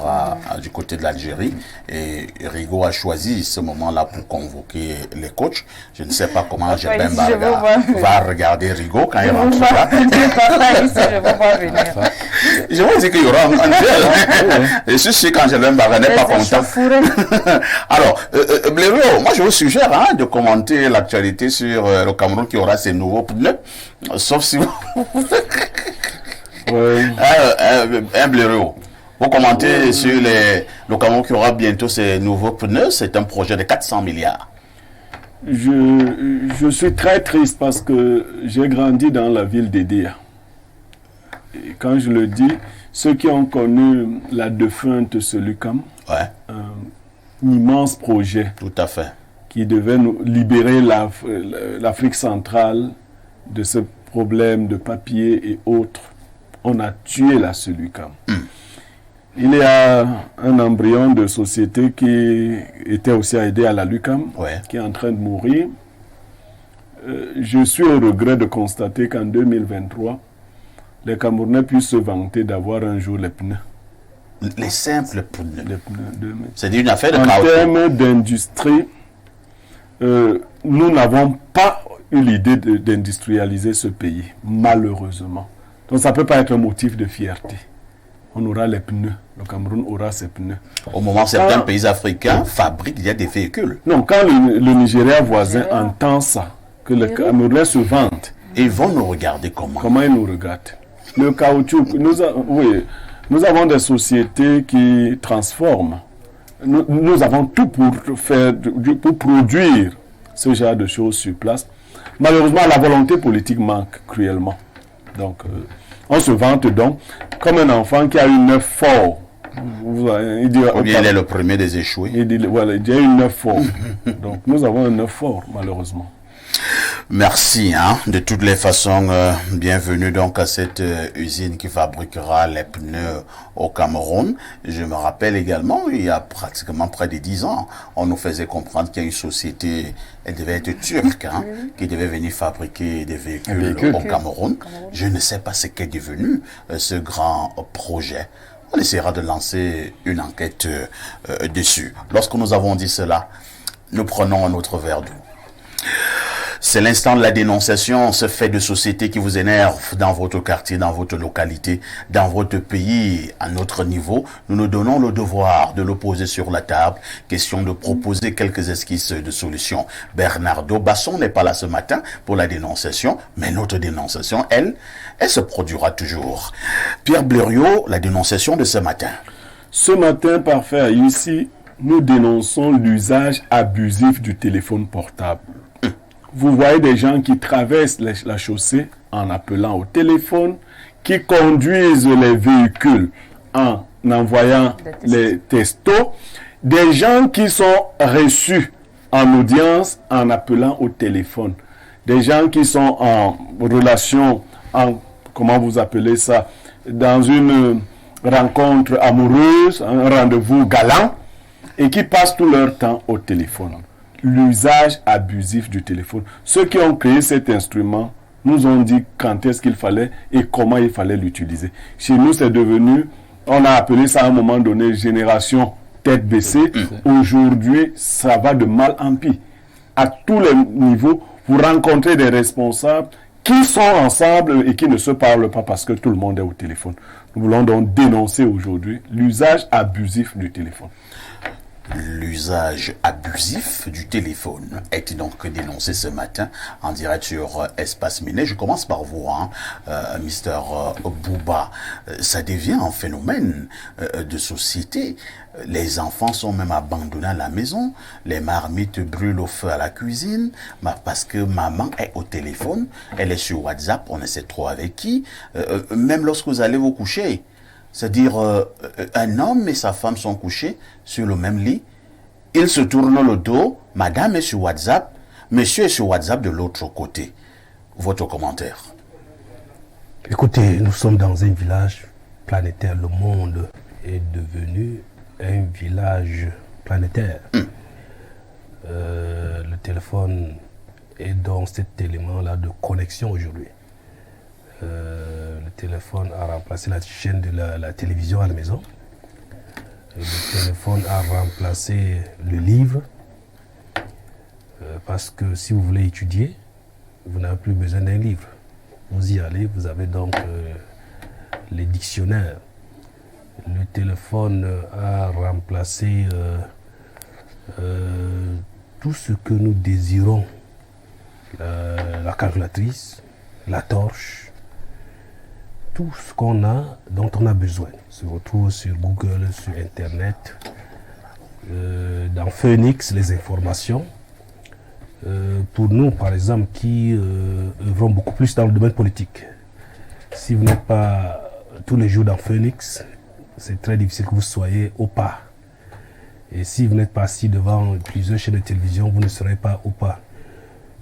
du côté de l'Algérie. Et Rigaud a choisi ce moment-là pour convoquer les coachs. Je ne sais pas comment Angelbert Mbarga va regarder Rigaud quand il rentrera. Je vous dis qu'il y aura un duel. Je suis sûr qu'Angelbert Mbarga n'est pas content. Alors, Blaireau, moi je vous suggère de commenter l'actualité sur le Cameroun qui aura ses nouveaux pneus. Sauf si vous... un Blaireau. Vous commentez sur le Cameroun qui aura bientôt ses nouveaux pneus. C'est un projet de 400 milliards. Je suis très triste parce que j'ai grandi dans la ville d'Edia. Et quand je le dis, ceux qui ont connu la défunte Selucam, un immense projet. Tout à fait. Qui devait nous libérer l'Afrique centrale de ce problème de papier et autres. On a tué la Selucam. Il y a un embryon de société qui était aussi aidé à la Lucam, qui est en train de mourir. Je suis au regret de constater qu'en 2023, les Camerounais puissent se vanter d'avoir un jour les pneus. Les simples pneus. Les pneus c'est une affaire de En termes d'industrie, nous n'avons pas eu l'idée d'industrialiser ce pays, malheureusement. Donc ça ne peut pas être un motif de fierté. On aura les pneus. Le Cameroun aura ses pneus. Au moment où certains pays africains fabriquent des véhicules. Non, quand le Nigeria voisin entend ça, que les Camerounais se vantent. Ils vont nous regarder comment? Comment ils nous regardent? Le caoutchouc, nous avons des sociétés qui transforment. Nous avons tout pour produire ce genre de choses sur place. Malheureusement, la volonté politique manque cruellement. Donc, on se vante donc comme un enfant qui a une œuf fort. Il dit, ou bien il est le premier des échoués. Il dit, voilà, il a une œuf fort. Donc, nous avons un œuf fort, malheureusement. Merci, de toutes les façons, bienvenue donc à cette usine qui fabriquera les pneus au Cameroun. Je me rappelle également, il y a pratiquement près de 10 ans, on nous faisait comprendre qu'il y a une société, elle devait être turque, qui devait venir fabriquer des véhicules au Cameroun. Je ne sais pas ce qu'est devenu ce grand projet. On essaiera de lancer une enquête dessus. Lorsque nous avons dit cela, nous prenons un autre verre d'eau. C'est l'instant de la dénonciation, ce fait de société qui vous énerve dans votre quartier, dans votre localité, dans votre pays, à notre niveau. Nous nous donnons le devoir de le poser sur la table. Question de proposer quelques esquisses de solutions. Bernardo Basson n'est pas là ce matin pour la dénonciation, mais notre dénonciation, elle se produira toujours. Pierre Blériot, la dénonciation de ce matin. Ce matin, parfait, ici, nous dénonçons l'usage abusif du téléphone portable. Vous voyez des gens qui traversent la chaussée en appelant au téléphone, qui conduisent les véhicules en envoyant les textos, des gens qui sont reçus en audience en appelant au téléphone, des gens qui sont en relation, comment vous appelez ça, dans une rencontre amoureuse, un rendez-vous galant, et qui passent tout leur temps au téléphone. L'usage abusif du téléphone. Ceux qui ont créé cet instrument nous ont dit quand est-ce qu'il fallait et comment il fallait l'utiliser. Chez nous, c'est devenu, on a appelé ça à un moment donné, génération tête baissée. Aujourd'hui, ça va de mal en pis. À tous les niveaux, vous rencontrez des responsables qui sont ensemble et qui ne se parlent pas parce que tout le monde est au téléphone. Nous voulons donc dénoncer aujourd'hui l'usage abusif du téléphone. L'usage abusif du téléphone est donc dénoncé ce matin en direct sur Espace Minet. Je commence par vous, Mr. Bouba. Ça devient un phénomène de société. Les enfants sont même abandonnés à la maison. Les marmites brûlent au feu à la cuisine parce que maman est au téléphone. Elle est sur WhatsApp, on ne sait trop avec qui. Même lorsque vous allez vous coucher. C'est-à-dire, un homme et sa femme sont couchés sur le même lit. Ils se tournent le dos. Madame est sur WhatsApp. Monsieur est sur WhatsApp de l'autre côté. Votre commentaire? Écoutez, nous sommes dans un village planétaire. Le monde est devenu un village planétaire. Le téléphone est donc cet élément-là de connexion aujourd'hui. Le téléphone a remplacé la chaîne de la télévision à la maison. Le téléphone a remplacé le livre. Parce que si vous voulez étudier, vous n'avez plus besoin d'un livre. Vous y allez, vous avez donc les dictionnaires. Le téléphone a remplacé tout ce que nous désirons. La calculatrice, la torche, tout ce qu'on a, dont on a besoin, se retrouve sur Google, sur Internet, dans Phoenix, les informations. Pour nous, par exemple, qui œuvrons beaucoup plus dans le domaine politique, si vous n'êtes pas tous les jours dans Phoenix, c'est très difficile que vous soyez au pas. Et si vous n'êtes pas assis devant plusieurs chaînes de télévision, vous ne serez pas au pas.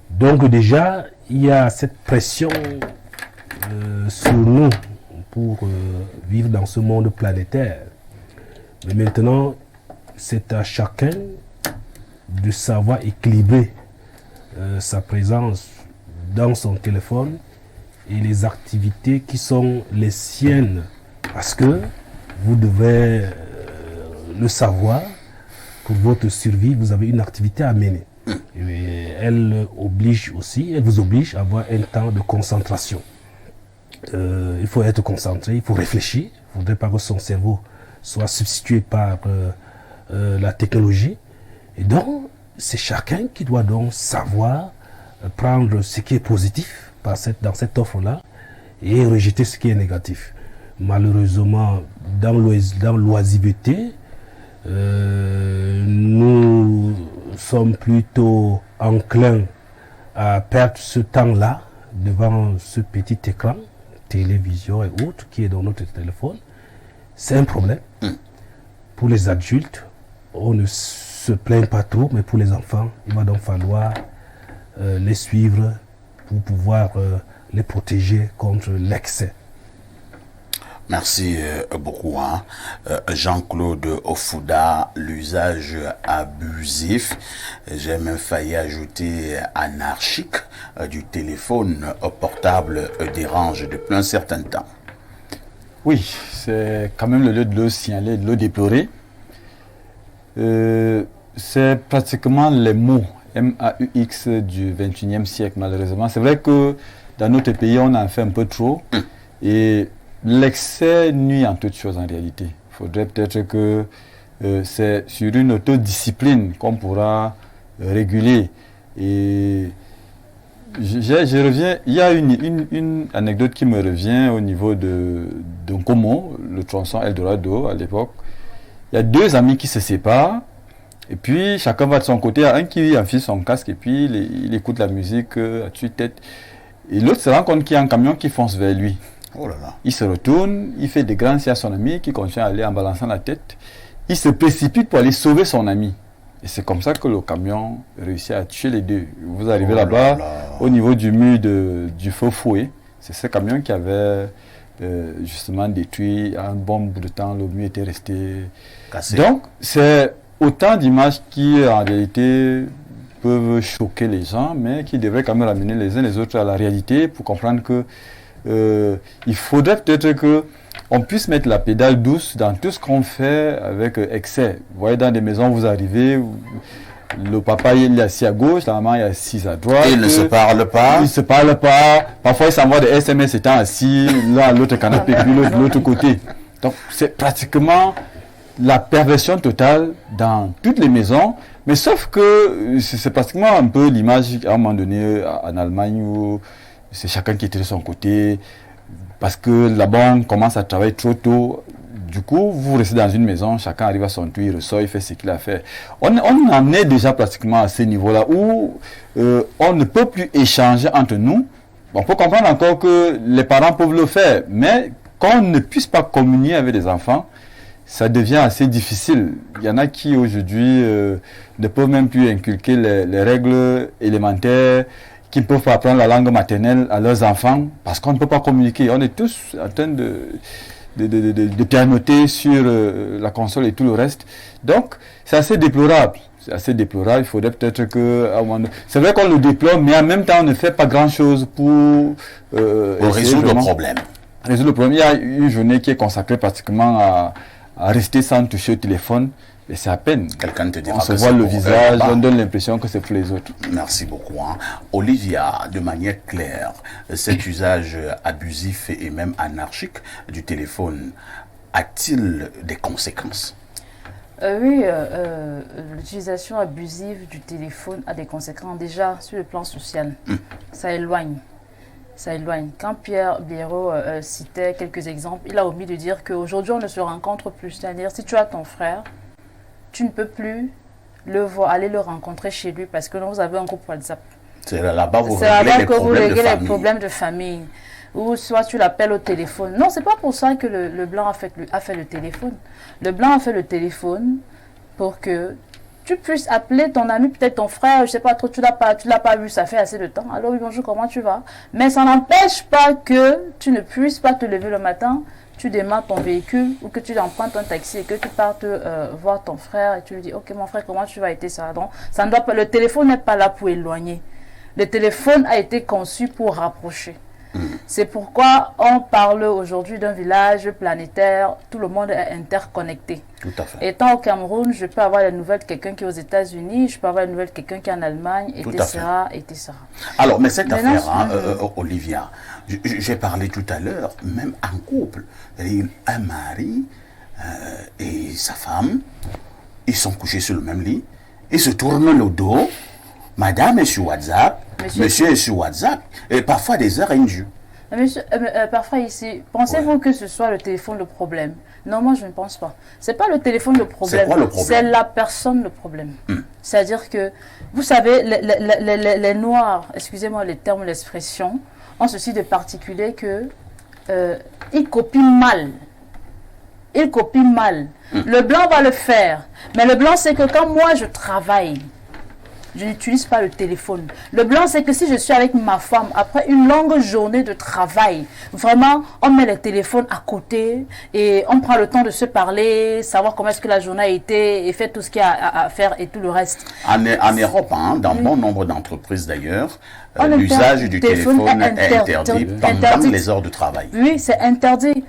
Donc déjà, il y a cette pression sur nous pour vivre dans ce monde planétaire. Mais maintenant, c'est à chacun de savoir équilibrer sa présence dans son téléphone et les activités qui sont les siennes. Parce que vous devez le savoir, pour votre survie, vous avez une activité à mener. Et elle vous oblige à avoir un temps de concentration. Il faut être concentré, il faut réfléchir. Il ne faudrait pas que son cerveau soit substitué par la technologie. Et donc, c'est chacun qui doit donc savoir prendre ce qui est positif dans cette offre-là et rejeter ce qui est négatif. Malheureusement, dans l'oisiveté, nous sommes plutôt enclins à perdre ce temps-là devant ce petit écran, télévision et autres, qui est dans notre téléphone. C'est un problème. Pour les adultes, on ne se plaint pas trop, mais pour les enfants, il va donc falloir les suivre pour pouvoir les protéger contre l'excès. Merci beaucoup, hein. Jean-Claude Ofouda, l'usage abusif, j'ai même failli ajouter anarchique du téléphone portable dérange depuis un certain temps. Oui, c'est quand même le lieu de le signaler, de le déplorer. C'est pratiquement les mots MAUX du 21e siècle, malheureusement. C'est vrai que dans notre pays, on en fait un peu trop. Et l'excès nuit en toute chose en réalité. Il faudrait peut-être que c'est sur une autodiscipline qu'on pourra réguler. Et je reviens, il y a une anecdote qui me revient au niveau d'un Como, le tronçon Eldorado à l'époque. Il y a deux amis qui se séparent. Et puis, chacun va de son côté. Il y a un qui enfile son casque et puis il écoute la musique à tue-tête. Et l'autre se rend compte qu'il y a un camion qui fonce vers lui. Oh là là. Il se retourne, il fait des grands signes à son ami qui continue à aller en balançant la tête. Il se précipite pour aller sauver son ami. Et c'est comme ça que le camion réussit à tuer les deux. Vous arrivez là-bas, au niveau du mur du feu fouet. C'est ce camion qui avait justement détruit un bon bout de temps. Le mur était resté cassé. Donc, c'est autant d'images qui, en réalité, peuvent choquer les gens, mais qui devraient quand même ramener les uns les autres à la réalité pour comprendre que il faudrait peut-être qu'on puisse mettre la pédale douce dans tout ce qu'on fait avec excès. Vous voyez, dans des maisons, vous arrivez, le papa il est assis à gauche, la maman est assise à droite. Ils ne se parlent pas. Ils ne se parlent pas. Parfois, ils s'envoient des SMS étant assis l'un à l'autre canapé, puis de l'autre côté. Donc, c'est pratiquement la perversion totale dans toutes les maisons. Mais sauf que c'est pratiquement un peu l'image à un moment donné en Allemagne où c'est chacun qui était de son côté, parce que là-bas on commence à travailler trop tôt. Du coup, vous restez dans une maison, chacun arrive à son tour, il ressort, il fait ce qu'il a fait. On en est déjà pratiquement à ce niveau-là où on ne peut plus échanger entre nous. On peut comprendre encore que les parents peuvent le faire, mais qu'on ne puisse pas communier avec les enfants, ça devient assez difficile. Il y en a qui aujourd'hui ne peuvent même plus inculquer les règles élémentaires, qui ne peuvent pas apprendre la langue maternelle à leurs enfants parce qu'on ne peut pas communiquer. On est tous en train de pianoter sur la console et tout le reste. Donc, c'est assez déplorable. C'est assez déplorable. Il faudrait peut-être que... C'est vrai qu'on le déplore, mais en même temps, on ne fait pas grand-chose pour résoudre le problème. Résoudre le problème. Il y a une journée qui est consacrée pratiquement à rester sans toucher au téléphone. Et c'est à peine. Quelqu'un te dira on se voit le visage, on donne l'impression que c'est pour les autres. Merci beaucoup. Hein. Olivia, de manière claire, cet usage abusif et même anarchique du téléphone a-t-il des conséquences? Oui, l'utilisation abusive du téléphone a des conséquences déjà sur le plan social. Ça éloigne. Ça éloigne. Quand Pierre Biérot citait quelques exemples, il a omis de dire qu'aujourd'hui on ne se rencontre plus. C'est-à-dire si tu as ton frère, tu ne peux plus le voir, aller le rencontrer chez lui parce que vous avez un groupe WhatsApp. C'est là-bas que vous réglez les problèmes de famille. Ou soit tu l'appelles au téléphone. Non, c'est pas pour ça que le blanc a fait le téléphone. Le blanc a fait le téléphone pour que tu puisses appeler ton ami, peut-être ton frère, je sais pas trop, tu l'as pas vu, ça fait assez de temps. Alors oui, bonjour, comment tu vas? Mais ça n'empêche pas que tu ne puisses pas te lever le matin, tu démarres ton véhicule ou que tu empruntes un taxi et que tu partes voir ton frère et tu lui dis, ok mon frère, comment tu vas été ça? Donc, ça ne doit pas, le téléphone n'est pas là pour éloigner. Le téléphone a été conçu pour rapprocher. C'est pourquoi on parle aujourd'hui d'un village planétaire, tout le monde est interconnecté. Tout à fait. Étant au Cameroun, je peux avoir la nouvelle de quelqu'un qui est aux États-Unis, je peux avoir la nouvelle de quelqu'un qui est en Allemagne, etc. Alors, mais cette affaire, Olivia, j'ai parlé tout à l'heure, même en couple, un mari et sa femme, ils sont couchés sur le même lit, ils se tournent le dos, madame est sur WhatsApp, monsieur est sur WhatsApp, et parfois des heures indues. Monsieur, parfois ici, pensez-vous que ce soit le téléphone le problème? Non, moi je ne pense pas. C'est pas le téléphone le problème. C'est quoi le problème? C'est la personne le problème. C'est-à-dire que, vous savez, les Noirs, excusez-moi les termes, l'expression, ont ceci de particulier que ils copient mal. Ils copient mal. Le blanc va le faire. Mais le blanc, c'est que quand moi je travaille, je n'utilise pas le téléphone. Le blanc, c'est que si je suis avec ma femme, après une longue journée de travail, vraiment, on met le téléphone à côté et on prend le temps de se parler, savoir comment est-ce que la journée a été et faire tout ce qu'il y a à faire et tout le reste. En Europe, hein, dans bon nombre d'entreprises d'ailleurs, l'usage du téléphone est interdit pendant les heures de travail. Oui, c'est interdit.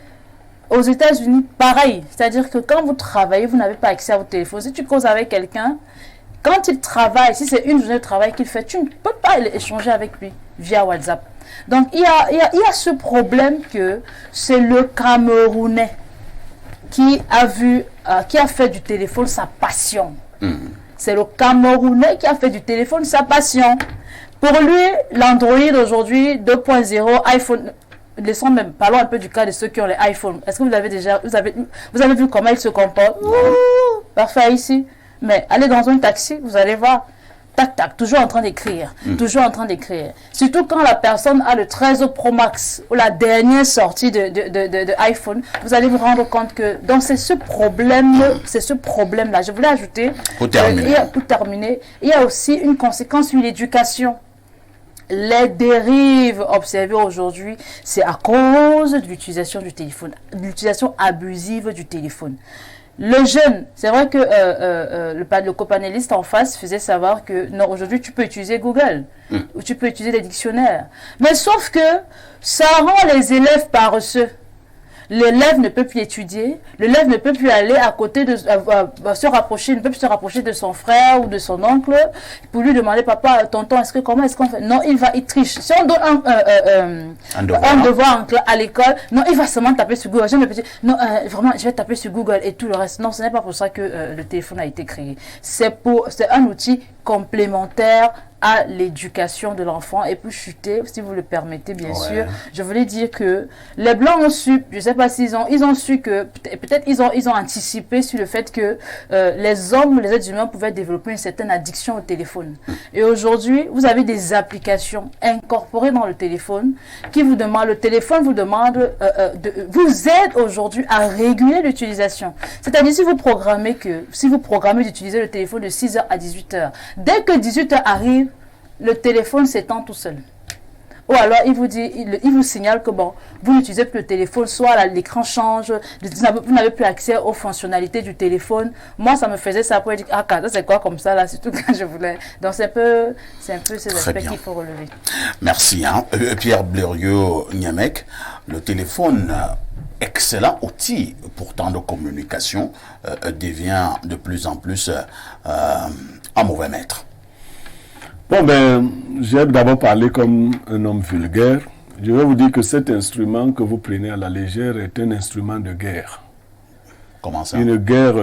Aux États-Unis, pareil. C'est-à-dire que quand vous travaillez, vous n'avez pas accès à votre téléphone. Si tu causes avec quelqu'un, quand il travaille, si c'est une journée de travail qu'il fait, tu ne peux pas échanger avec lui via WhatsApp. Donc, il y a ce problème que c'est le Camerounais qui a fait du téléphone sa passion. C'est le Camerounais qui a fait du téléphone sa passion. Pour lui, l'Android aujourd'hui, 2.0, iPhone... Laissons même, parlons un peu du cas de ceux qui ont les iPhones. Est-ce que vous avez vu comment ils se comportent? Parfait ici. Mais allez dans un taxi, vous allez voir, tac, tac, toujours en train d'écrire, toujours en train d'écrire. Surtout quand la personne a le 13 Pro Max ou la dernière sortie de iPhone, vous allez vous rendre compte que donc c'est ce problème-là. Je voulais ajouter, pour terminer, il y a aussi une conséquence sur l'éducation. Les dérives observées aujourd'hui, c'est à cause de l'utilisation du téléphone, de l'utilisation abusive du téléphone. Le jeune, c'est vrai que le copanéliste en face faisait savoir que non, aujourd'hui tu peux utiliser Google ou tu peux utiliser des dictionnaires. Mais sauf que ça rend les élèves paresseux. L'élève ne peut plus étudier, l'élève ne peut plus aller à côté de se rapprocher, ne peut plus se rapprocher de son frère ou de son oncle pour lui demander papa, tonton, comment est-ce qu'on fait? Non, il triche. Si on donne un devoir à l'école, non, il va seulement taper sur Google. Non, vraiment, je vais taper sur Google et tout le reste. Non, ce n'est pas pour ça que le téléphone a été créé. C'est un outil complémentaire à l'éducation de l'enfant. Et pour chuter, si vous le permettez, bien sûr, je voulais dire que les Blancs ont su, je ne sais pas s'ils ont su que, peut-être ils ont anticipé sur le fait que les hommes, les êtres humains pouvaient développer une certaine addiction au téléphone. Et aujourd'hui, vous avez des applications incorporées dans le téléphone qui vous demandent, le téléphone vous demande, vous aide aujourd'hui à réguler l'utilisation. C'est-à-dire si vous programmez d'utiliser le téléphone de 6h à 18h, dès que 18h arrive, le téléphone s'éteint tout seul. Ou alors, il vous signale que bon, vous n'utilisez plus le téléphone, soit l'écran change, vous n'avez plus accès aux fonctionnalités du téléphone. Moi, ça me faisait ça pour dire, ah, c'est quoi comme ça là, surtout quand je voulais. Donc, c'est un peu ces aspects qu'il faut relever. Merci, hein. Pierre Blériot-Niamek, le téléphone, excellent outil pourtant de communication, devient de plus en plus un mauvais maître. Bon, ben, j'ai d'abord parlé comme un homme vulgaire. Je vais vous dire que cet instrument que vous prenez à la légère est un instrument de guerre. Comment ça? Une guerre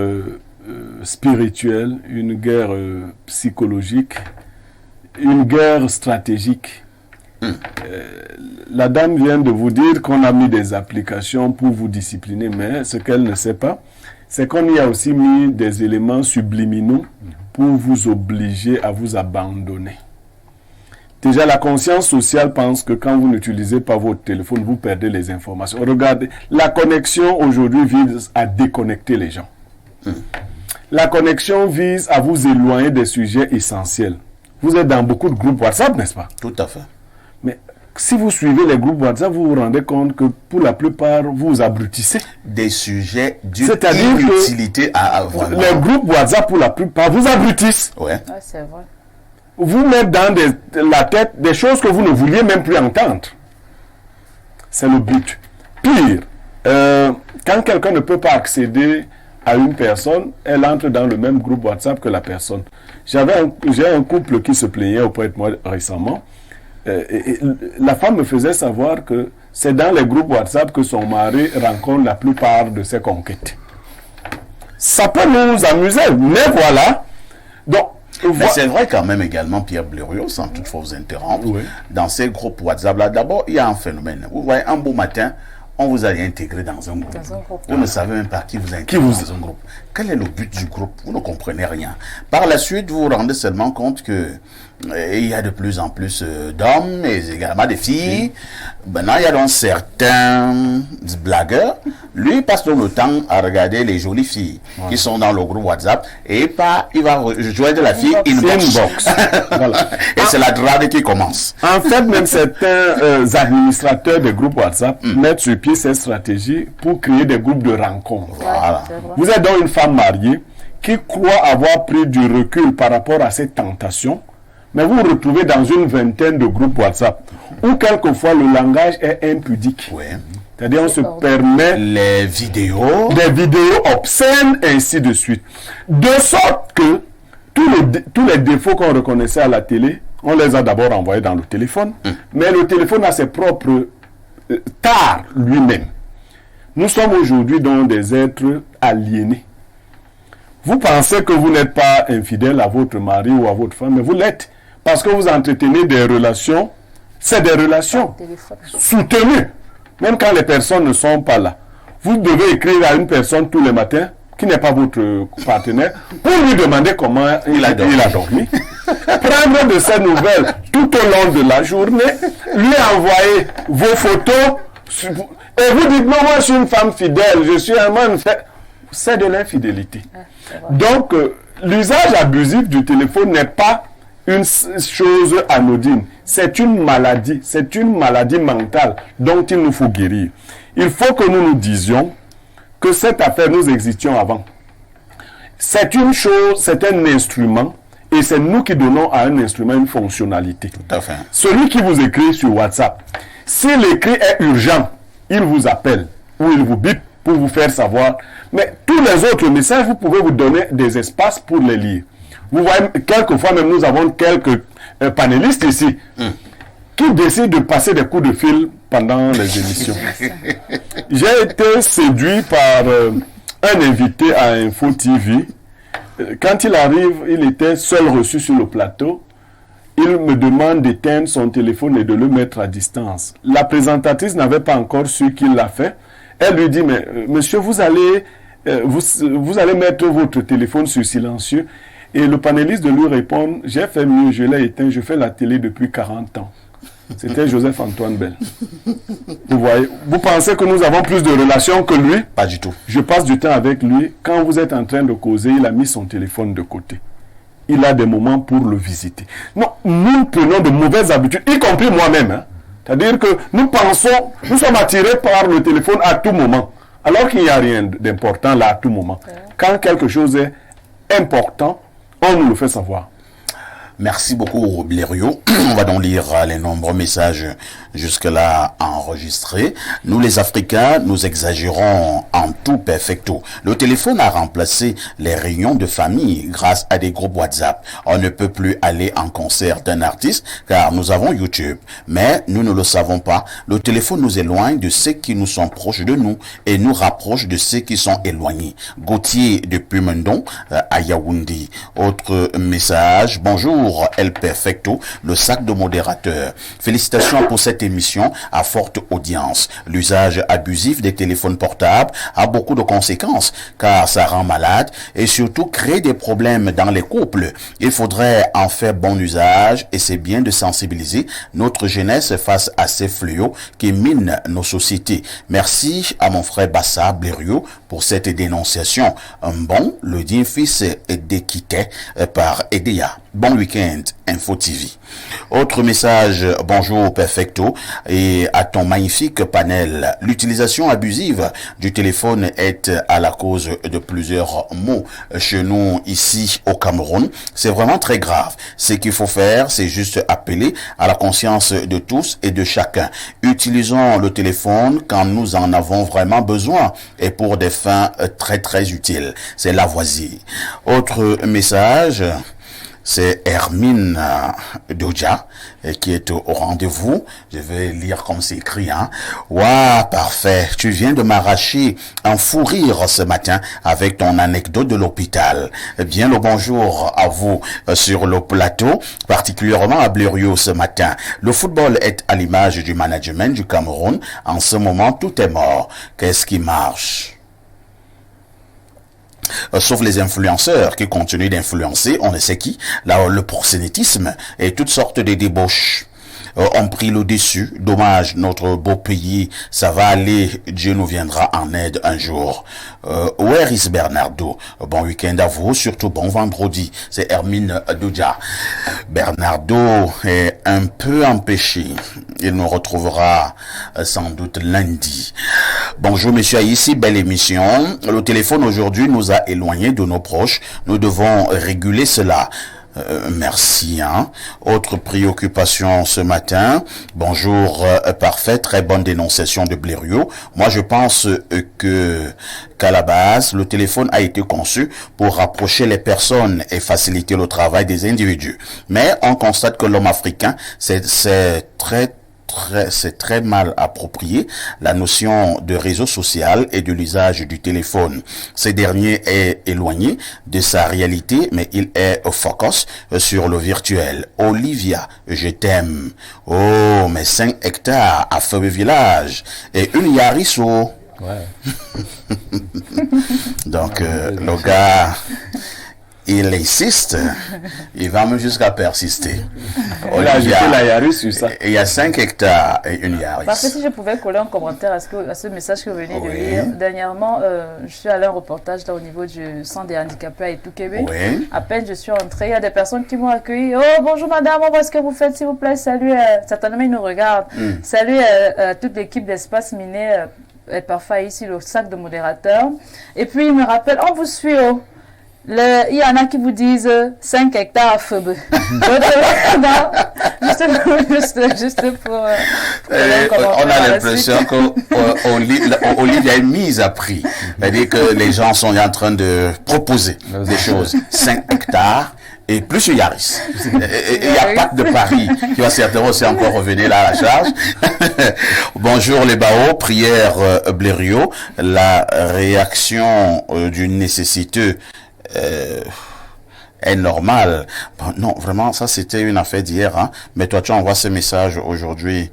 spirituelle, une guerre psychologique, une guerre stratégique. La dame vient de vous dire qu'on a mis des applications pour vous discipliner, mais ce qu'elle ne sait pas, c'est qu'on y a aussi mis des éléments subliminaux pour vous obliger à vous abandonner. Déjà, la conscience sociale pense que quand vous n'utilisez pas votre téléphone, vous perdez les informations. Regardez, la connexion aujourd'hui vise à déconnecter les gens. La connexion vise à vous éloigner des sujets essentiels. Vous êtes dans beaucoup de groupes WhatsApp, n'est-ce pas? Tout à fait. Mais si vous suivez les groupes WhatsApp, vous vous rendez compte que pour la plupart, vous vous abrutissez. Des sujets d'une utilité à vraiment. Les groupes WhatsApp, pour la plupart, vous abrutissent. Ouais. Ouais, c'est vrai. Vous mettez dans la tête des choses que vous ne vouliez même plus entendre. C'est le but. Pire, quand quelqu'un ne peut pas accéder à une personne, elle entre dans le même groupe WhatsApp que la personne. J'ai un couple qui se plaignait auprès de moi récemment. Et la femme me faisait savoir que c'est dans les groupes WhatsApp que son mari rencontre la plupart de ses conquêtes. Ça peut nous amuser, mais voilà. Donc, Mais c'est vrai quand même également, Pierre Blériot, sans toutefois vous interrompre, dans ces groupes WhatsApp là, d'abord, il y a un phénomène. Vous voyez, un beau matin, on vous a intégré dans un groupe. Vous ne savez même pas qui vous a intégré dans un groupe. Quel est le but du groupe? Vous ne comprenez rien. Par la suite, vous vous rendez seulement compte que il y a de plus en plus d'hommes et également des filles. Maintenant, il y a donc certains blagueurs. Lui, il passe donc le temps à regarder les jolies filles qui sont dans le groupe WhatsApp et il va rejoindre la fille inbox. Voilà. Et c'est la drague qui commence. En fait, même certains administrateurs des groupes WhatsApp mettent sur pied cette stratégie pour créer des groupes de rencontres. Voilà. Vous êtes donc une femme mariée qui croit avoir pris du recul par rapport à cette tentation, mais vous vous retrouvez dans une vingtaine de groupes WhatsApp où quelquefois le langage est impudique. Oui. C'est-à-dire on se permet les vidéos, des vidéos obscènes, ainsi de suite. De sorte que tous les défauts qu'on reconnaissait à la télé, on les a d'abord envoyés dans le téléphone, mais le téléphone a ses propres tares lui-même. Nous sommes aujourd'hui donc des êtres aliénés. Vous pensez que vous n'êtes pas infidèle à votre mari ou à votre femme, mais vous l'êtes. Parce que vous entretenez des relations, c'est des relations soutenues, même quand les personnes ne sont pas là. Vous devez écrire à une personne tous les matins, qui n'est pas votre partenaire, pour lui demander comment il a dormi. Prendre de ses nouvelles tout au long de la journée, lui envoyer vos photos, et vous dites, non, moi je suis une femme fidèle, je suis un homme fidèle. C'est de l'infidélité. Donc, l'usage abusif du téléphone n'est pas une chose anodine. C'est une maladie mentale dont il nous faut guérir. Il faut que nous nous disions que cette affaire, nous existions avant. C'est une chose, c'est un instrument, et c'est nous qui donnons à un instrument une fonctionnalité. Tout à fait. Celui qui vous écrit sur WhatsApp, si l'écrit est urgent, il vous appelle ou il vous bip pour vous faire savoir. Mais tous les autres messages, vous pouvez vous donner des espaces pour les lire. Vous voyez, quelquefois même, nous avons quelques panélistes ici qui décident de passer des coups de fil pendant les émissions. J'ai été séduit par un invité à Info TV. Quand il arrive, il était seul reçu sur le plateau. Il me demande d'éteindre son téléphone et de le mettre à distance. La présentatrice n'avait pas encore su qu'il l'a fait. Elle lui dit, mais monsieur, vous allez mettre votre téléphone sur silencieux. Et le panéliste de lui répond, j'ai fait mieux, je l'ai éteint, je fais la télé depuis 40 ans. C'était Joseph-Antoine Bell. Vous voyez, vous pensez que nous avons plus de relations que lui? Pas du tout. Je passe du temps avec lui. Quand vous êtes en train de causer, il a mis son téléphone de côté. Il a des moments pour le visiter. Non, nous prenons de mauvaises habitudes, y compris moi-même. Hein. C'est-à-dire que nous sommes attirés par le téléphone à tout moment. Alors qu'il n'y a rien d'important là à tout moment. Quand quelque chose est important, on nous le fait savoir. Merci beaucoup, Blériot. On va donc lire les nombreux messages jusque-là enregistrés. Nous, les Africains, nous exagérons en tout perfecto. Le téléphone a remplacé les réunions de famille grâce à des groupes WhatsApp. On ne peut plus aller en concert d'un artiste car nous avons YouTube. Mais nous ne le savons pas. Le téléphone nous éloigne de ceux qui nous sont proches de nous et nous rapproche de ceux qui sont éloignés. Gauthier de Pumendon à Yaoundé. Autre message. Bonjour. El Perfecto, le sac de modérateur. Félicitations pour cette émission à forte audience. L'usage abusif des téléphones portables a beaucoup de conséquences car ça rend malade et surtout crée des problèmes dans les couples. Il faudrait en faire bon usage et c'est bien de sensibiliser notre jeunesse face à ces fléaux qui minent nos sociétés. Merci à mon frère Bassa Blériot pour cette dénonciation. Bon, le digne fils d'Équité par Edea. Bon week-end, Info TV. Autre message, bonjour Perfecto et à ton magnifique panel. L'utilisation abusive du téléphone est à la cause de plusieurs maux chez nous ici au Cameroun. C'est vraiment très grave. Ce qu'il faut faire, c'est juste appeler à la conscience de tous et de chacun. Utilisons le téléphone quand nous en avons vraiment besoin et pour des fins très très utiles. C'est Lavoisier. Autre message. c'est Hermine Doja qui est au rendez-vous. Je vais lire comme c'est écrit. Waouh, parfait. Tu viens de m'arracher un fou rire ce matin avec ton anecdote de l'hôpital. Bien le bonjour à vous sur le plateau, particulièrement à Blériot ce matin. Le football est à l'image du management du Cameroun. En ce moment, tout est mort. Qu'est-ce qui marche? Sauf les influenceurs qui continuent d'influencer, on ne sait qui, là, le proxénétisme et toutes sortes de débauches ont pris le dessus. Dommage, notre beau pays, ça va aller, Dieu nous viendra en aide un jour. Where is Bernardo? Bon week-end à vous, surtout bon vendredi. C'est Hermine Doja. Bernardo est un peu empêché. Il nous retrouvera sans doute lundi. Bonjour monsieur Aïssi, belle émission. Le téléphone aujourd'hui nous a éloignés de nos proches. Nous devons réguler cela. Merci. Autre préoccupation ce matin. Bonjour, parfait, très bonne dénonciation de Blériot. Moi, je pense qu'à la base, le téléphone a été conçu pour rapprocher les personnes et faciliter le travail des individus. Mais on constate que l'homme africain, c'est très mal approprié la notion de réseau social et de l'usage du téléphone. Ce dernier est éloigné de sa réalité, mais il est focus sur le virtuel. Olivia, je t'aime. Oh, mais 5 hectares à Feu Village et une Yaris. Ouais. Donc, le gars... il insiste, il va même jusqu'à persister. Il a ajouté la Yaris sur ça. Il y a 5 hectares et une Yaris. Parce que si je pouvais coller un commentaire à ce message que vous venez de lire. Dernièrement, je suis allé à un reportage là au niveau du centre des handicapés à Etou-Québec. Oui. À peine je suis entrée, il y a des personnes qui m'ont accueilli. Oh, bonjour madame, qu'est-ce que vous faites s'il vous plaît? Salut, certainement ils nous regardent. Salut à toute l'équipe d'Espace Miné, parfois ici le sac de modérateur. Et puis ils me rappellent, on vous suit, oh. Il y en a qui vous disent 5 hectares à feu. Juste pour on a l'impression qu'Olivia est mise à prix. C'est-à-dire que les gens sont en train de proposer des choses. 5 hectares et plus une Yaris. Il y a Pat de Paris qui va certainement aussi encore revenir là à la charge. Bonjour les Bao, prière Blériot. La réaction d'une nécessité est normal. Bon, non, vraiment, ça c'était une affaire d'hier. Mais toi, tu envoies ce message aujourd'hui.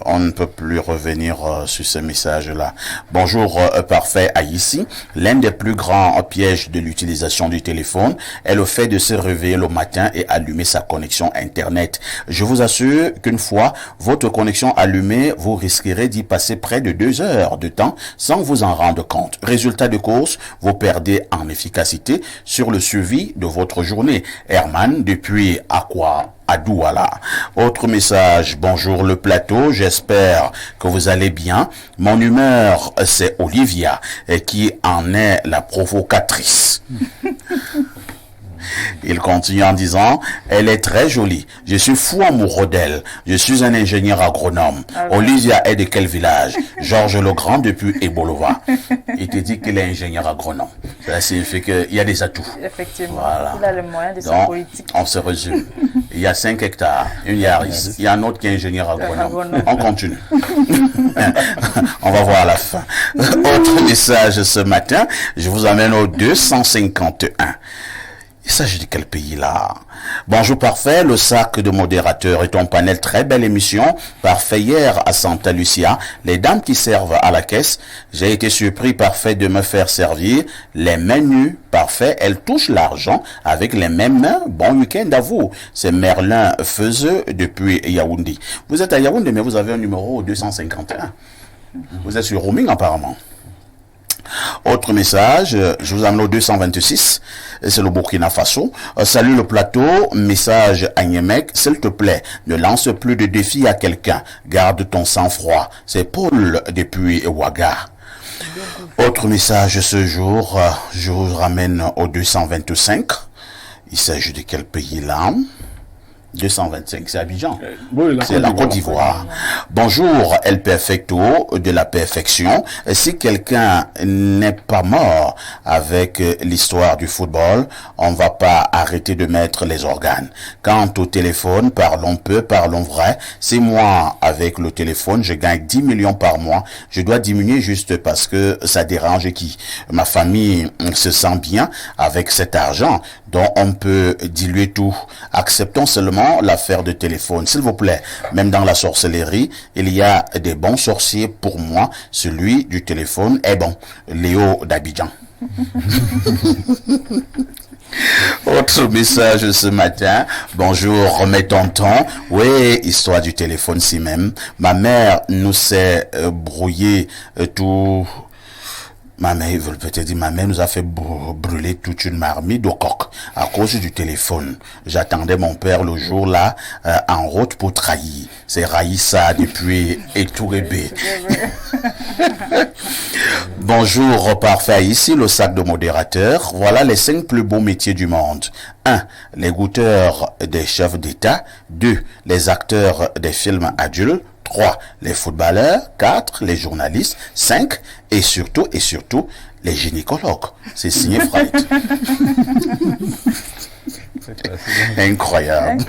On ne peut plus revenir sur ce message-là. Bonjour, parfait Aïssi. L'un des plus grands pièges de l'utilisation du téléphone est le fait de se réveiller le matin et allumer sa connexion Internet. Je vous assure qu'une fois votre connexion allumée, vous risquerez d'y passer près de 2 heures de temps sans vous en rendre compte. Résultat de course, vous perdez en efficacité sur le suivi de votre journée. Herman, depuis à Douala. Autre message, bonjour le plateau, j'espère que vous allez bien. Mon humeur, c'est Olivia qui en est la provocatrice. Il continue en disant, elle est très jolie. Je suis fou amoureux d'elle. Je suis un ingénieur agronome. Olivia est de quel village? Georges Legrand depuis Ebolova. Il te dit qu'il est ingénieur agronome. Ça signifie qu'il y a des atouts. Effectivement. Voilà. Il a les moyens de sa politique. On se résume. Il y a 5 hectares, une Yaris. Il y a un autre qui est ingénieur agronome. On continue. On va voir à la fin. Autre message ce matin. Je vous amène au 251. Il s'agit de quel pays là? Bonjour parfait, le sac de modérateur est ton panel, très belle émission. Parfait, hier à Santa Lucia, les dames qui servent à la caisse, j'ai été surpris parfait de me faire servir les menus. Parfait, elles touchent l'argent avec les mêmes mains. Bon week-end à vous. C'est Merlin Feuzeux depuis Yaoundé. Vous êtes à Yaoundé mais vous avez un numéro 251. Vous êtes sur roaming apparemment. Autre message, je vous amène au 226, c'est le Burkina Faso. Salut le plateau, message à Niemek, s'il te plaît, ne lance plus de défis à quelqu'un, garde ton sang-froid. C'est Paul depuis Ouaga. Autre message ce jour, je vous ramène au 225. Il s'agit de quel pays là? 225, c'est Abidjan. Oui, c'est la Côte d'Ivoire. Bonjour, El Perfecto de la perfection. Si quelqu'un n'est pas mort avec l'histoire du football, on va pas arrêter de mettre les organes. Quant au téléphone, parlons peu, parlons vrai. Si moi, avec le téléphone, je gagne 10 millions par mois, je dois diminuer juste parce que ça dérange qui? Ma famille se sent bien avec cet argent, donc on peut diluer tout. Acceptons seulement l'affaire de téléphone, s'il vous plaît. Même dans la sorcellerie, il y a des bons sorciers. Pour moi, celui du téléphone est bon. Léo d'Abidjan. Autre message ce matin. Bonjour, remets tonton. Oui, histoire du téléphone si même. Ma mère nous s'est brouillé tout. Ma mère nous a fait brûler toute une marmite au coq à cause du téléphone. J'attendais mon père le jour là en route pour trahir. C'est Raïssa depuis Etourebé. Bonjour, parfait. Ici le sac de modérateur. Voilà les 5 plus beaux métiers du monde. 1. Les goûteurs des chefs d'État. 2. Les acteurs des films adultes. 3. Les footballeurs. 4. Les journalistes. 5. Et surtout, les gynécologues. C'est signé Freud. Incroyable.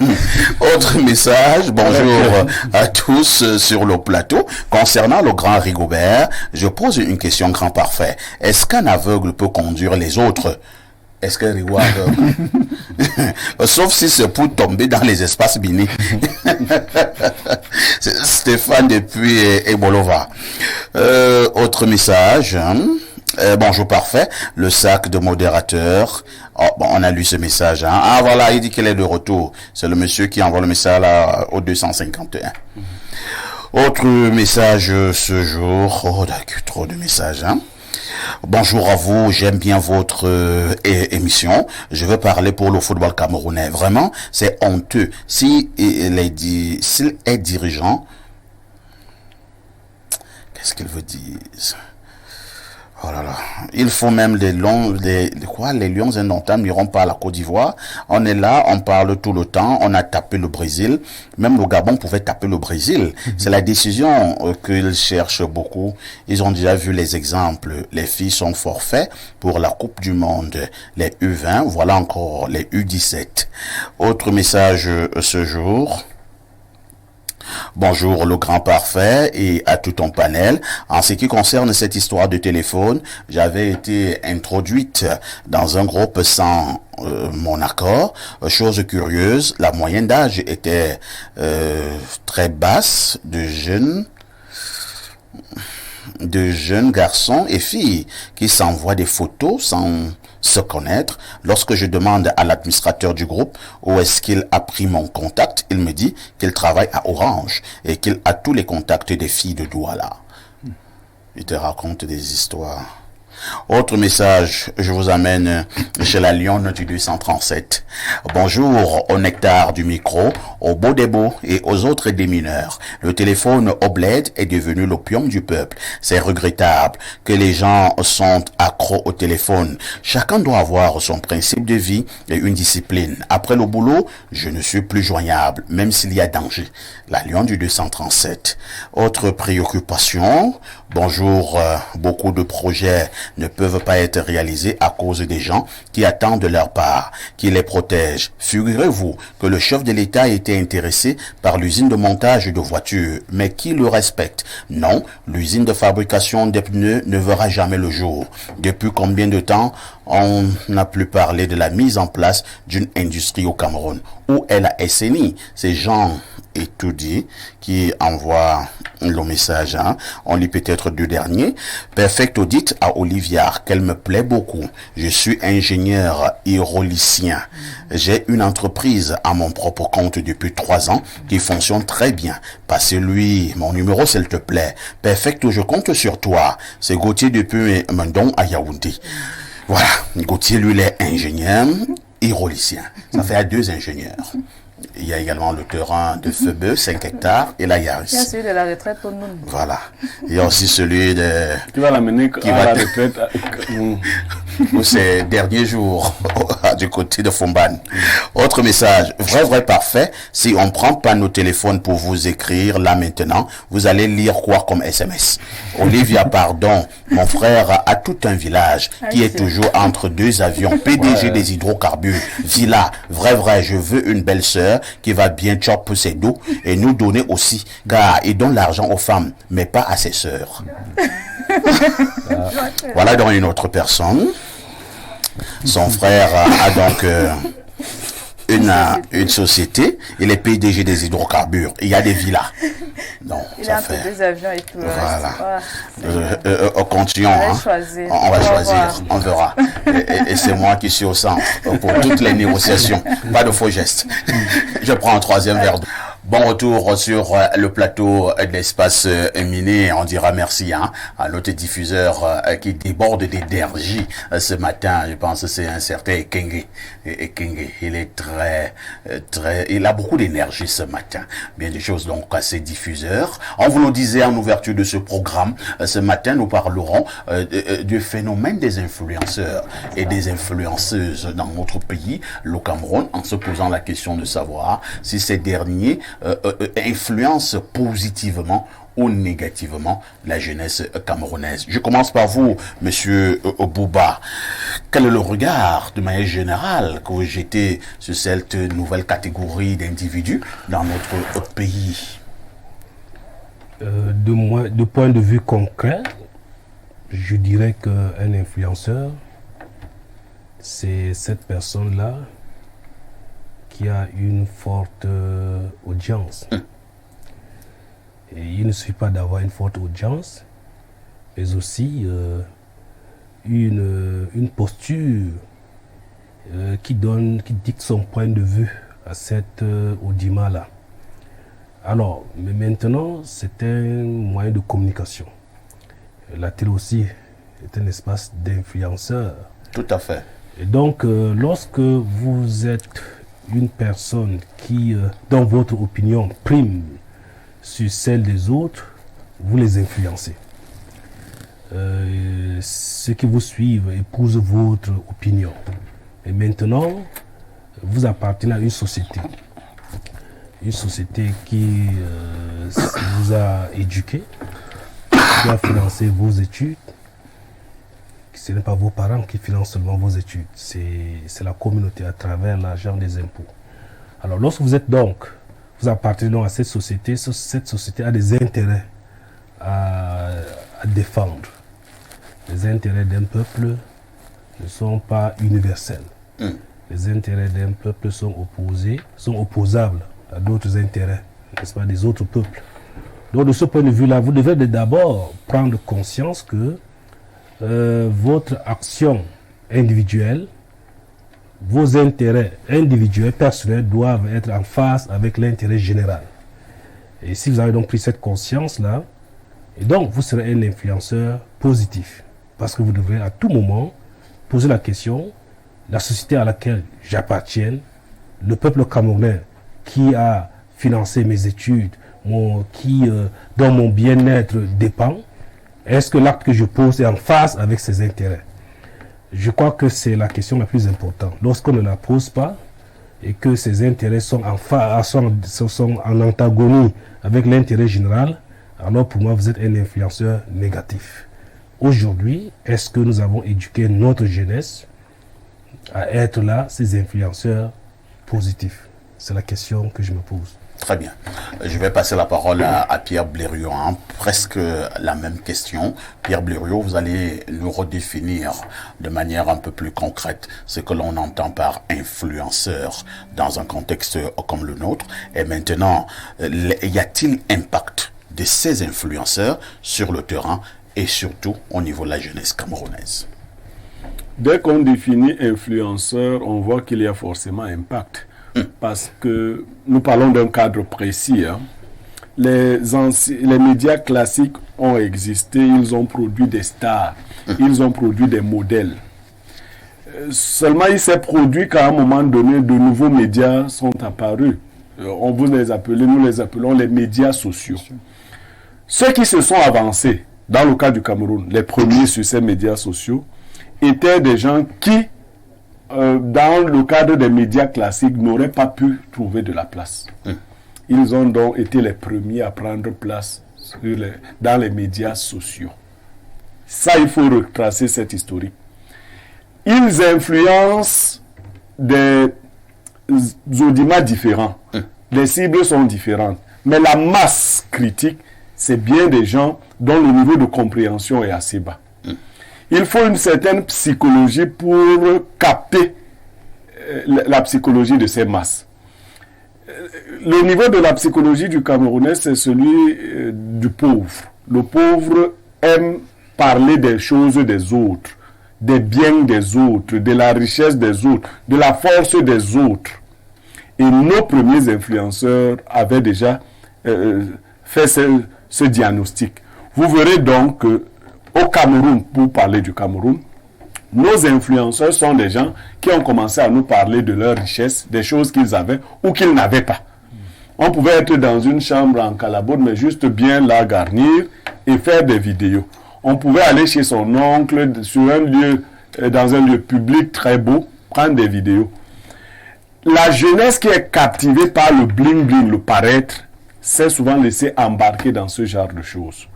Autre message. Bonjour à tous sur le plateau. Concernant le grand Rigobert, je pose une question grand parfait. Est-ce qu'un aveugle peut conduire les autres? Est-ce qu'un Rigo aveugle? Sauf si c'est pour tomber dans les espaces binés. Stéphane depuis Ebolova. Autre message. Bonjour parfait. Le sac de modérateur. Oh, bon, on a lu ce message. Ah voilà, il dit qu'il est de retour. C'est le monsieur qui envoie le message là, au 251. Autre message ce jour. Oh, d'accord, trop de messages. Bonjour à vous, j'aime bien votre émission. Je veux parler pour le football camerounais. Vraiment, c'est honteux. S'il est dirigeant, qu'est-ce qu'il veut dire? Oh là là. Il faut même les lions indomptables n'iront pas à la Côte d'Ivoire. On est là, on parle tout le temps, on a tapé le Brésil. Même le Gabon pouvait taper le Brésil. C'est la décision qu'ils cherchent beaucoup. Ils ont déjà vu les exemples. Les filles sont forfaits pour la Coupe du Monde. Les U20, voilà encore les U17. Autre message ce jour. Bonjour le grand parfait et à tout ton panel. En ce qui concerne cette histoire de téléphone, j'avais été introduite dans un groupe sans mon accord. Chose curieuse, la moyenne d'âge était très basse de jeunes garçons et filles qui s'envoient des photos sans se connaître. Lorsque je demande à l'administrateur du groupe où est-ce qu'il a pris mon contact, il me dit qu'il travaille à Orange et qu'il a tous les contacts des filles de Douala. Il te raconte des histoires. Autre message, je vous amène chez la Lionne du 237. Bonjour au nectar du micro, aux beaux des beaux et aux autres démineurs. Le téléphone au bled est devenu l'opium du peuple. C'est regrettable que les gens sont accros au téléphone. Chacun doit avoir son principe de vie et une discipline. Après le boulot, je ne suis plus joignable, même s'il y a danger. La Lionne du 237. Autre préoccupation. Bonjour, beaucoup de projets ne peuvent pas être réalisés à cause des gens qui attendent de leur part, qui les protègent. Figurez-vous que le chef de l'État a été intéressé par l'usine de montage de voitures, mais qui le respecte? Non, l'usine de fabrication des pneus ne verra jamais le jour. Depuis combien de temps on n'a plus parlé de la mise en place d'une industrie au Cameroun? Où est la SNI? Ces gens étourdis qui envoient le message. On lit peut-être deux derniers. Perfect audit à Oliviard, qu'elle me plaît beaucoup. Je suis ingénieur hydraulicien. J'ai une entreprise à mon propre compte depuis 3 ans qui fonctionne très bien. Passez-lui mon numéro s'il te plaît. Perfect, je compte sur toi. C'est Gauthier depuis Mendon à Yaoundé. Voilà, Gauthier, lui, il est ingénieur hydraulicien. Ça fait à 2 ingénieurs. Il y a également le terrain de Feubeux, 5 hectares, et la Yaris. Il y a celui de la retraite pour nous. Voilà. Il y a aussi celui de... Qui va l'amener à la retraite. ou ces derniers jours du côté de Fumban. Autre message, vrai parfait, si on ne prend pas nos téléphones pour vous écrire là maintenant, vous allez lire quoi comme SMS? Olivia, pardon, mon frère a tout un village qui est toujours entre deux avions, PDG des hydrocarbures, Villa, vrai, je veux une belle sœur qui va bien chopper ses dos et nous donner aussi, car il donne l'argent aux femmes, mais pas à ses sœurs. Voilà donc une autre personne. Son frère a donc une société. Il est PDG des hydrocarbures. Il y a des villas. Non, il ça a fait... des avions et tout. Voilà. On Continuons. va choisir. On va choisir. On verra. Et c'est moi qui suis au centre pour toutes les négociations. Pas de faux gestes. Je prends un troisième verre d'eau. Bon retour sur le plateau de l'espace miné. On dira merci à notre diffuseur qui déborde d'énergie ce matin. Je pense que c'est un certain Kenge. Il est il a beaucoup d'énergie ce matin. Bien des choses donc à ses diffuseurs. On vous le disait en ouverture de ce programme. Ce matin, nous parlerons du phénomène des influenceurs et des influenceuses dans notre pays, le Cameroun, en se posant la question de savoir si ces derniers influence positivement ou négativement la jeunesse camerounaise. Je commence par vous, monsieur Bouba. Quel est le regard, de manière générale, que vous jetez sur cette nouvelle catégorie d'individus dans notre pays? De point de vue concret, je dirais qu'un influenceur, c'est cette personne-là qui a une forte audience. Et il ne suffit pas d'avoir une forte audience, mais aussi une posture qui dicte son point de vue à cette audimat-là. Alors, mais maintenant, c'est un moyen de communication. La télé aussi est un espace d'influenceurs. Tout à fait. Et donc, lorsque vous êtes une personne qui, dans votre opinion, prime sur celle des autres, vous les influencez. Ceux qui vous suivent épousent votre opinion. Et maintenant, vous appartenez à une société. Une société qui vous a éduqué, qui a financé vos études. Ce n'est pas vos parents qui financent seulement vos études, c'est la communauté à travers l'argent des impôts. Alors lorsque vous appartenez donc à cette société a des intérêts à défendre. Les intérêts d'un peuple ne sont pas universels. Les intérêts d'un peuple sont opposables à d'autres intérêts, n'est-ce pas, des autres peuples. Donc de ce point de vue-là, vous devez d'abord prendre conscience que votre action individuelle, vos intérêts individuels, personnels doivent être en phase avec l'intérêt général. Et si vous avez donc pris cette conscience-là, et donc vous serez un influenceur positif. Parce que vous devrez à tout moment poser la question, la société à laquelle j'appartiens, le peuple camerounais qui a financé mes études, dont mon bien-être dépend, est-ce que l'acte que je pose est en phase avec ses intérêts? Je crois que c'est la question la plus importante. Lorsqu'on ne la pose pas et que ses intérêts sont en antagonie avec l'intérêt général, alors pour moi, vous êtes un influenceur négatif. Aujourd'hui, est-ce que nous avons éduqué notre jeunesse à être là, ces influenceurs positifs? C'est la question que je me pose. Très bien. Je vais passer la parole à Pierre Blériot. Presque la même question. Pierre Blériot, vous allez nous redéfinir de manière un peu plus concrète ce que l'on entend par influenceur dans un contexte comme le nôtre. Et maintenant, y a-t-il impact de ces influenceurs sur le terrain et surtout au niveau de la jeunesse camerounaise? Dès qu'on définit influenceur, on voit qu'il y a forcément impact. Parce que nous parlons d'un cadre précis. Les médias classiques ont existé, ils ont produit des stars, ils ont produit des modèles. Seulement, il s'est produit qu'à un moment donné, de nouveaux médias sont apparus. Nous les appelons les médias sociaux. Ceux qui se sont avancés, dans le cas du Cameroun, les premiers sur ces médias sociaux, étaient des gens qui, dans le cadre des médias classiques, n'auraient pas pu trouver de la place. Ils ont donc été les premiers à prendre place dans les médias sociaux. Ça, il faut retracer cette historique. Ils influencent des audiments différents. Les cibles sont différentes. Mais la masse critique, c'est bien des gens dont le niveau de compréhension est assez bas. Il faut une certaine psychologie pour capter la psychologie de ces masses. Le niveau de la psychologie du Camerounais, c'est celui du pauvre. Le pauvre aime parler des choses des autres, des biens des autres, de la richesse des autres, de la force des autres. Et nos premiers influenceurs avaient déjà fait ce diagnostic. Vous verrez donc qu'au Cameroun, pour parler du Cameroun, nos influenceurs sont des gens qui ont commencé à nous parler de leur richesse, des choses qu'ils avaient ou qu'ils n'avaient pas. On pouvait être dans une chambre en calabote, mais juste bien la garnir et faire des vidéos. On pouvait aller chez son oncle dans un lieu public très beau, prendre des vidéos. La jeunesse qui est captivée par le bling-bling, le paraître, s'est souvent laissée embarquer dans ce genre de choses.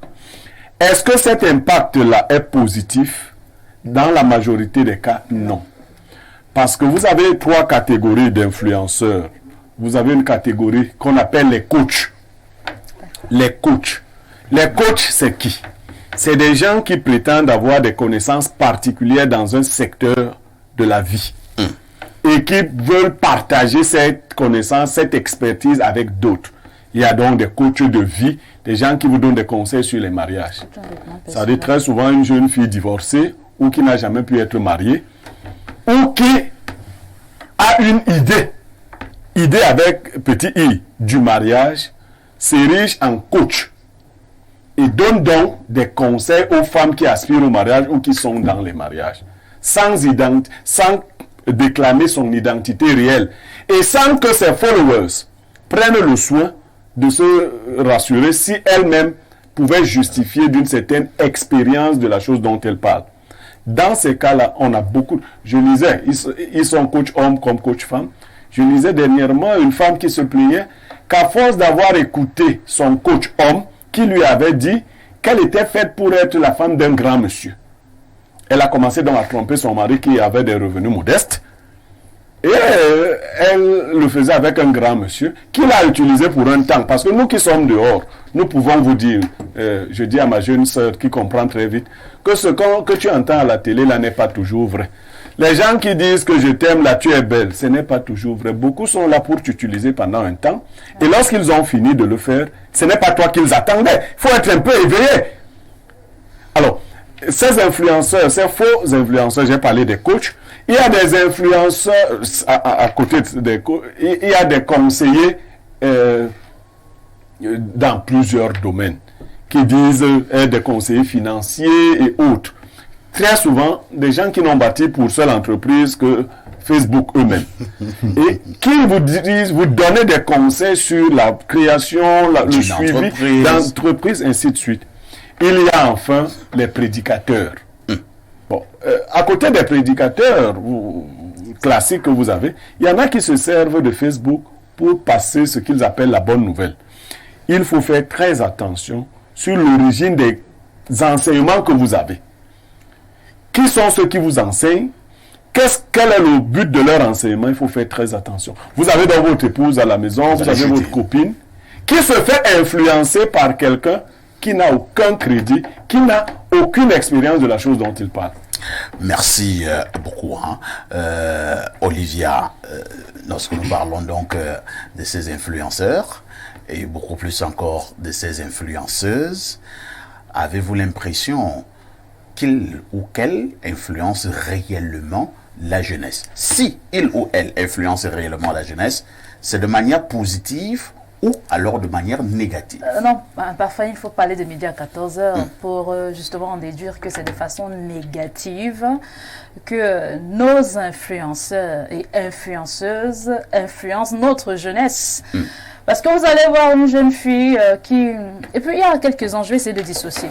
Est-ce que cet impact-là est positif? Dans la majorité des cas, non. Parce que vous avez 3 catégories d'influenceurs. Vous avez une catégorie qu'on appelle les coachs. Les coachs. Les coachs, c'est qui? C'est des gens qui prétendent avoir des connaissances particulières dans un secteur de la vie. Et qui veulent partager cette connaissance, cette expertise avec d'autres. Il y a donc des coachs de vie, des gens qui vous donnent des conseils sur les mariages. Ça veut dire très souvent une jeune fille divorcée ou qui n'a jamais pu être mariée ou qui a une idée avec petit i du mariage, s'érige en coach et donne donc des conseils aux femmes qui aspirent au mariage ou qui sont dans les mariages, sans déclamer son identité réelle et sans que ses followers prennent le soin de se rassurer si elles-mêmes pouvaient justifier d'une certaine expérience de la chose dont elles parlent. Dans ces cas-là, on a beaucoup... Je lisais, ils sont coach homme comme coach femme. Je lisais dernièrement une femme qui se plaignait qu'à force d'avoir écouté son coach homme, qui lui avait dit qu'elle était faite pour être la femme d'un grand monsieur. Elle a commencé donc à tromper son mari qui avait des revenus modestes. Et elle le faisait avec un grand monsieur qui l'a utilisé pour un temps. Parce que nous qui sommes dehors, nous pouvons vous dire, je dis à ma jeune sœur qui comprend très vite, que ce que tu entends à la télé là n'est pas toujours vrai. Les gens qui disent que je t'aime là, tu es belle, ce n'est pas toujours vrai. Beaucoup sont là pour t'utiliser pendant un temps. Et lorsqu'ils ont fini de le faire, ce n'est pas toi qu'ils attendaient. Il faut être un peu éveillé. Alors, ces influenceurs, ces faux influenceurs, j'ai parlé des coachs. Il y a des influenceurs à côté des coachs, il y a des conseillers dans plusieurs domaines qui disent être des conseillers financiers et autres. Très souvent, des gens qui n'ont bâti pour seule entreprise que Facebook eux-mêmes. Et qui vous disent, vous donnez des conseils sur la création, le suivi d'entreprise, ainsi de suite. Il y a enfin les prédicateurs. Bon, à côté des prédicateurs classiques que vous avez, il y en a qui se servent de Facebook pour passer ce qu'ils appellent la bonne nouvelle. Il faut faire très attention sur l'origine des enseignements que vous avez. Qui sont ceux qui vous enseignent? Quel est le but de leur enseignement? Il faut faire très attention. Vous avez donc votre épouse à la maison, vous avez votre copine, qui se fait influencer par quelqu'un qui n'a aucun crédit, qui n'a aucune expérience de la chose dont il parle. Merci beaucoup, Olivia. Lorsque nous parlons donc de ces influenceurs, et beaucoup plus encore de ces influenceuses, avez-vous l'impression qu'il ou qu'elle influence réellement la jeunesse? Si il ou elle influence réellement la jeunesse, c'est de manière positive ou alors de manière négative? Non, parfois il faut parler de médias à 14h pour justement en déduire que c'est de façon négative que nos influenceurs et influenceuses influencent notre jeunesse. Parce que vous allez voir une jeune fille qui... Et puis il y a quelques ans, je vais essayer de dissocier.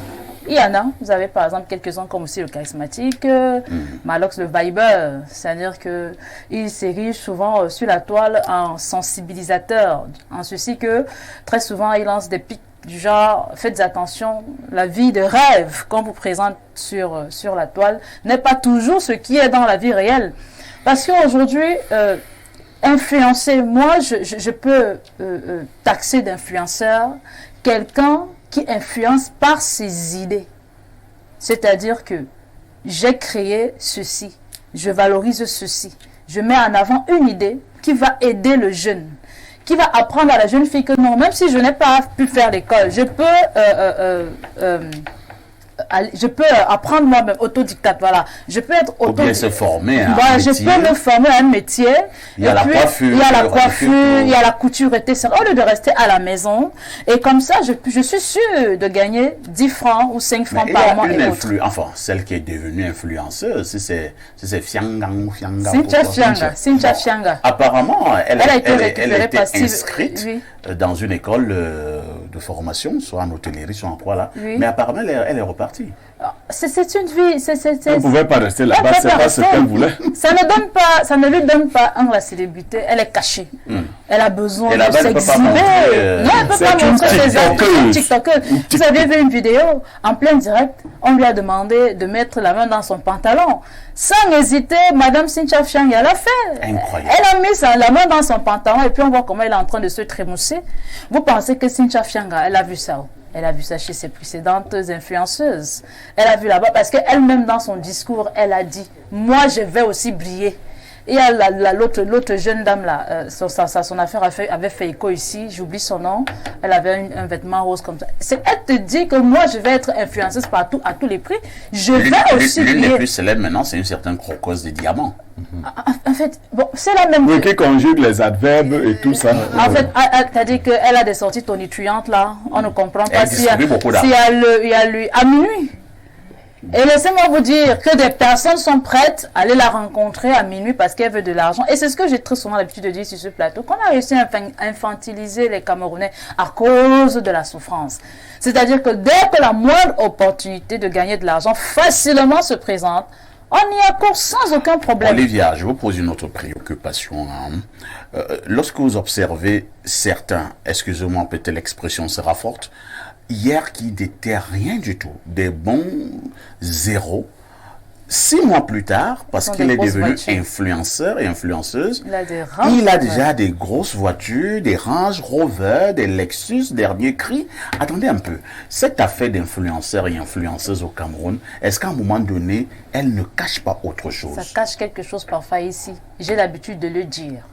Il y en a, vous avez par exemple quelques-uns comme aussi le charismatique, Malox le Viber, c'est-à-dire qu'il s'érige souvent sur la toile en sensibilisateur, en ceci que très souvent il lance des pics du genre, faites attention, la vie de rêve qu'on vous présente sur la toile n'est pas toujours ce qui est dans la vie réelle. Parce qu'aujourd'hui, influencer, moi je peux taxer d'influenceur quelqu'un qui influence par ses idées. C'est-à-dire que j'ai créé ceci, je valorise ceci, je mets en avant une idée qui va aider le jeune, qui va apprendre à la jeune fille que non, même si je n'ai pas pu faire l'école, je peux apprendre moi-même, autodidacte, voilà. Je peux être autodidacte. Ou bien se former à un métier. Je peux me former à un métier. Il y a la coiffure. Il y a la coiffure, il y a la couture, etc. Au lieu de rester à la maison. Et comme ça, je suis sûre de gagner 10 francs ou 5 francs par mois. Enfin, celle qui est devenue influenceuse, c'est Fianga ou Fianga. Cynthia Fianga. Apparemment, elle a été inscrite dans une école de formation, soit en hôtellerie, soit en quoi là. Mais apparemment, elle est repartie. C'est une vie. Elle ne pouvait pas rester là-bas, c'est pas ce qu'elle voulait. Ça ne lui donne pas la célébrité, elle est cachée. Elle a besoin de s'exhiber. Non, elle ne peut pas montrer ses actions TikTokeuse. Vous avez vu une vidéo en plein direct, on lui a demandé de mettre la main dans son pantalon. Sans hésiter, Madame Cynthia Fianga l'a fait. Incroyable. Elle a mis la main dans son pantalon et puis on voit comment elle est en train de se trémousser. Vous pensez que Cynthia Fianga, elle a vu ça où? Elle a vu ça chez ses précédentes influenceuses. Elle a vu là-bas parce qu'elle-même dans son discours, elle a dit « Moi, je vais aussi briller ». Et l'autre jeune dame là, son affaire avait fait écho ici, j'oublie son nom, elle avait un vêtement rose comme ça. Elle te dit que moi je vais être influenceuse partout, à tous les prix, je vais aussi briller. L'une des plus célèbres maintenant, c'est une certaine croqueuse de diamants. En fait, bon, c'est la même... Oui, qui conjugue les adverbes et tout ça. En fait, tu as dit qu'elle a des sorties tonitruantes là, on ne comprend pas s'il y a lui à minuit. Et laissez-moi vous dire que des personnes sont prêtes à aller la rencontrer à minuit parce qu'elle veut de l'argent. Et c'est ce que j'ai très souvent l'habitude de dire sur ce plateau, qu'on a réussi à infantiliser les Camerounais à cause de la souffrance. C'est-à-dire que dès que la moindre opportunité de gagner de l'argent facilement se présente, on y accourt sans aucun problème. Olivia, je vous pose une autre préoccupation. Lorsque vous observez certains, excusez-moi, peut-être l'expression sera forte, hier qui n'était rien du tout, des bons zéros, 6 mois plus tard, parce qu'il est devenu influenceur et influenceuse, il a déjà des grosses voitures, des Range Rover, des Lexus, dernier cri. Attendez un peu, cette affaire d'influenceur et influenceuse au Cameroun, est-ce qu'à un moment donné, elle ne cache pas autre chose? Ça cache quelque chose parfois ici, j'ai l'habitude de le dire.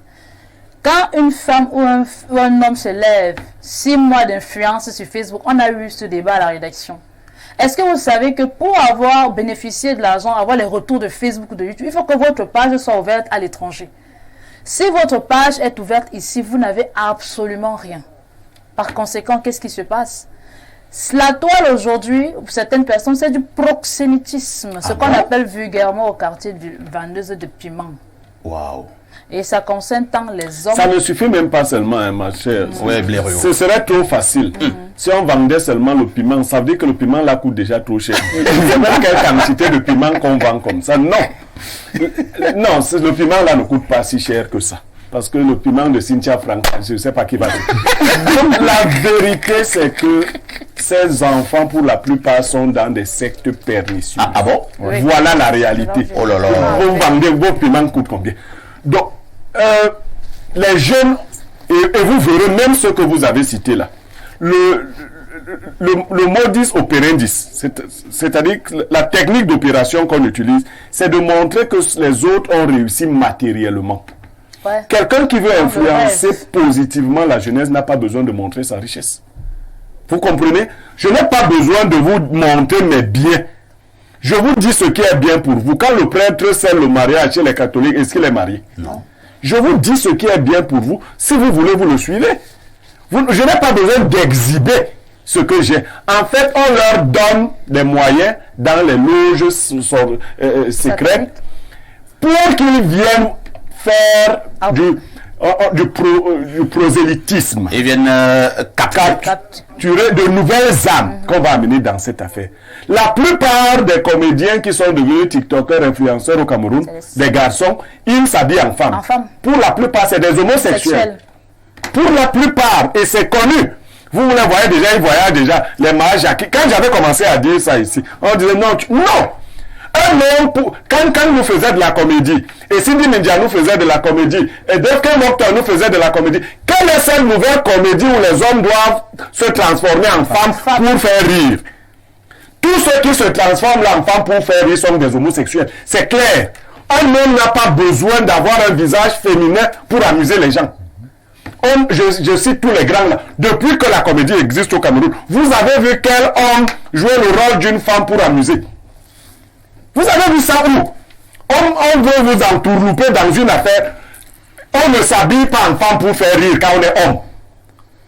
Quand une femme ou un homme se lève, 6 mois d'influence sur Facebook, on a eu ce débat à la rédaction. Est-ce que vous savez que pour avoir bénéficié de l'argent, avoir les retours de Facebook ou de YouTube, il faut que votre page soit ouverte à l'étranger. Si votre page est ouverte ici, vous n'avez absolument rien. Par conséquent, qu'est-ce qui se passe? La toile aujourd'hui, pour certaines personnes, c'est du proxénétisme, ce qu'on appelle vulgairement au quartier du vendeuse de piment. Waouh! Et ça concerne tant les hommes. Ça ne suffit même pas seulement, hein, ma chère. Ce serait trop facile. Si on vendait seulement le piment, ça veut dire que le piment là coûte déjà trop cher. C'est même quelle quantité de piment qu'on vend comme ça. Non. Non, le piment là ne coûte pas si cher que ça. Parce que le piment de Cynthia Frank, je ne sais pas qui va dire. Donc la vérité, c'est que ces enfants, pour la plupart, sont dans des sectes pernicieux. Ah bon? Oui. Voilà la réalité. Oh là là. Vous vendez, vos piments coûtent combien? Donc, les jeunes, et vous verrez même ce que vous avez cité là, le modus operandi, c'est-à-dire que la technique d'opération qu'on utilise, c'est de montrer que les autres ont réussi matériellement. Ouais. Quelqu'un qui veut influencer positivement la jeunesse n'a pas besoin de montrer sa richesse. Vous comprenez? Je n'ai pas besoin de vous montrer mes biens. Je vous dis ce qui est bien pour vous. Quand le prêtre scelle le mariage chez les catholiques, est-ce qu'il est marié? Non. Je vous dis ce qui est bien pour vous. Si vous voulez, vous le suivez. Je n'ai pas besoin d'exhiber ce que j'ai. En fait, on leur donne des moyens dans les loges secrètes pour qu'ils viennent faire du prosélytisme. Ils viennent capturer de nouvelles âmes qu'on va amener dans cette affaire. La plupart des comédiens qui sont devenus TikTokers, influenceurs au Cameroun, des garçons, ils s'habillent en femmes. Pour la plupart, c'est des homosexuels. Pour la plupart, et c'est connu. Vous les voyez déjà, ils voyaient déjà les mariages. Quand j'avais commencé à dire ça ici, on disait non, non. Un homme, quand nous faisions de la comédie, et Cindy Mindia nous faisait de la comédie, et Dave Mokhtar nous faisait de la comédie, quelle est cette nouvelle comédie où les hommes doivent se transformer en femmes pour faire rire? Tous ceux qui se transforment en femmes pour faire rire sont des homosexuels. C'est clair. Un homme n'a pas besoin d'avoir un visage féminin pour amuser les gens. Je cite tous les grands là. Depuis que la comédie existe au Cameroun, vous avez vu quel homme jouer le rôle d'une femme pour amuser? Vous avez vu ça où? On veut vous entourlouper dans une affaire. On ne s'habille pas en femme pour faire rire quand on est homme.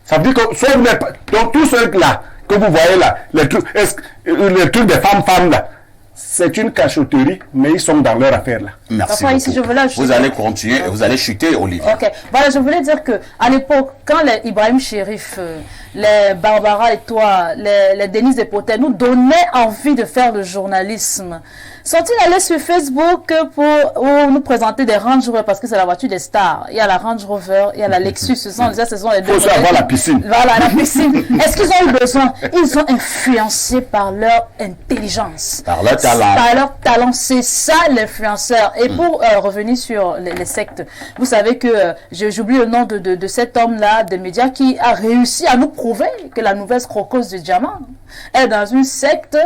Ça veut dire que soit vous n'êtes pas. Donc tous ceux là que vous voyez là, les trucs des femmes là, c'est une cachotterie, mais ils sont dans leur affaire là. Merci beaucoup. Ici, vous allez continuer, vous allez chuter, Olivier. Ok, voilà, je voulais dire que à l'époque, quand les Ibrahim Chérif, les Barbara et toi, les Denise Despotet nous donnaient envie de faire le journalisme, sont-ils allés sur Facebook pour nous présenter des Range Rover, parce que c'est la voiture des stars. Il y a la Range Rover, il y a la Lexus, ce sont les deux. Il faut avoir la piscine. Voilà, la piscine. Est-ce qu'ils ont eu besoin? Ils sont influencés par leur intelligence. Par leur talent. Par leur talent, c'est ça l'influenceur. Et pour revenir sur les sectes, vous savez que j'oublie le nom de cet homme-là, des médias, qui a réussi à nous prouver que la nouvelle scrocose du diamant est dans une secte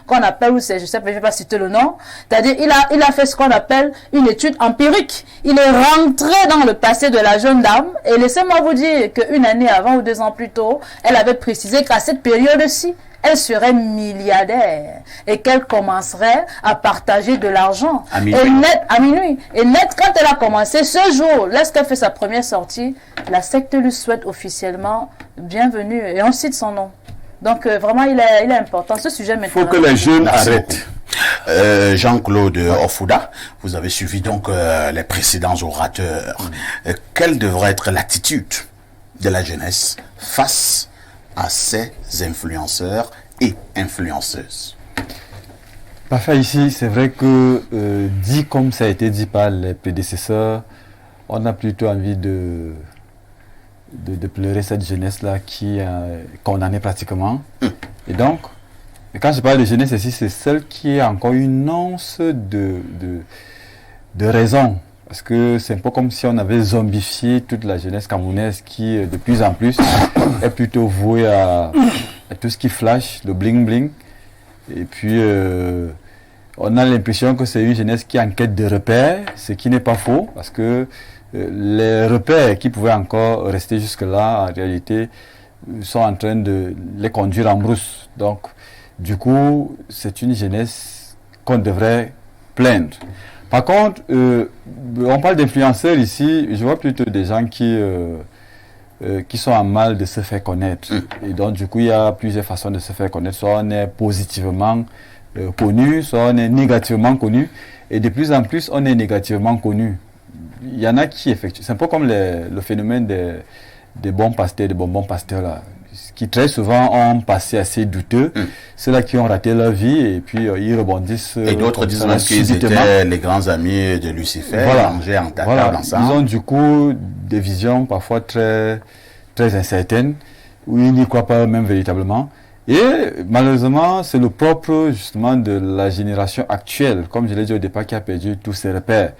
qu'on appelle, ou c'est, je sais pas, je vais pas citer le nom, c'est-à-dire il a fait ce qu'on appelle une étude empirique. Il est rentré dans le passé de la jeune dame, et laissez-moi vous dire qu'une année avant ou 2 ans plus tôt, elle avait précisé qu'à cette période-ci, elle serait milliardaire et qu'elle commencerait à partager de l'argent. À minuit. Et net, quand elle a commencé, ce jour, lorsqu'elle fait sa première sortie, la secte lui souhaite officiellement bienvenue, et on cite son nom. Donc vraiment, il est important. Ce sujet maintenant. Il faut que les jeunes arrêtent. Jean-Claude Ofouda, vous avez suivi donc les précédents orateurs. Quelle devrait être l'attitude de la jeunesse face à ces influenceurs et influenceuses? Parfait, ici, c'est vrai que dit comme ça a été dit par les prédécesseurs, on a plutôt envie de pleurer cette jeunesse-là qui est condamnée pratiquement. Et donc, quand je parle de jeunesse ici, c'est celle qui a encore une once de raison. Parce que c'est un peu comme si on avait zombifié toute la jeunesse camerounaise qui, de plus en plus, est plutôt vouée à tout ce qui flash, le bling-bling. Et puis, on a l'impression que c'est une jeunesse qui est en quête de repères, ce qui n'est pas faux, parce que les repères qui pouvaient encore rester jusque-là, en réalité, sont en train de les conduire en brousse. Donc, du coup, c'est une jeunesse qu'on devrait plaindre. Par contre, on parle d'influenceurs ici, je vois plutôt des gens qui sont en mal de se faire connaître. Et donc, du coup, il y a plusieurs façons de se faire connaître. Soit on est positivement connu, soit on est négativement connu. Et de plus en plus, on est négativement connu. Il y en a qui effectuent. C'est un peu comme le phénomène des bons pasteurs, des bonbons pasteurs là, qui très souvent ont un passé assez douteux. Ceux-là qui ont raté leur vie et puis ils rebondissent. Et d'autres disent même qu'ils étaient les grands amis de Lucifer, mangés en tata ensemble. Ils ont du coup des visions parfois très, très incertaines, où ils n'y croient pas eux-mêmes véritablement. Et malheureusement, c'est le propre justement de la génération actuelle, comme je l'ai dit au départ, qui a perdu tous ses repères.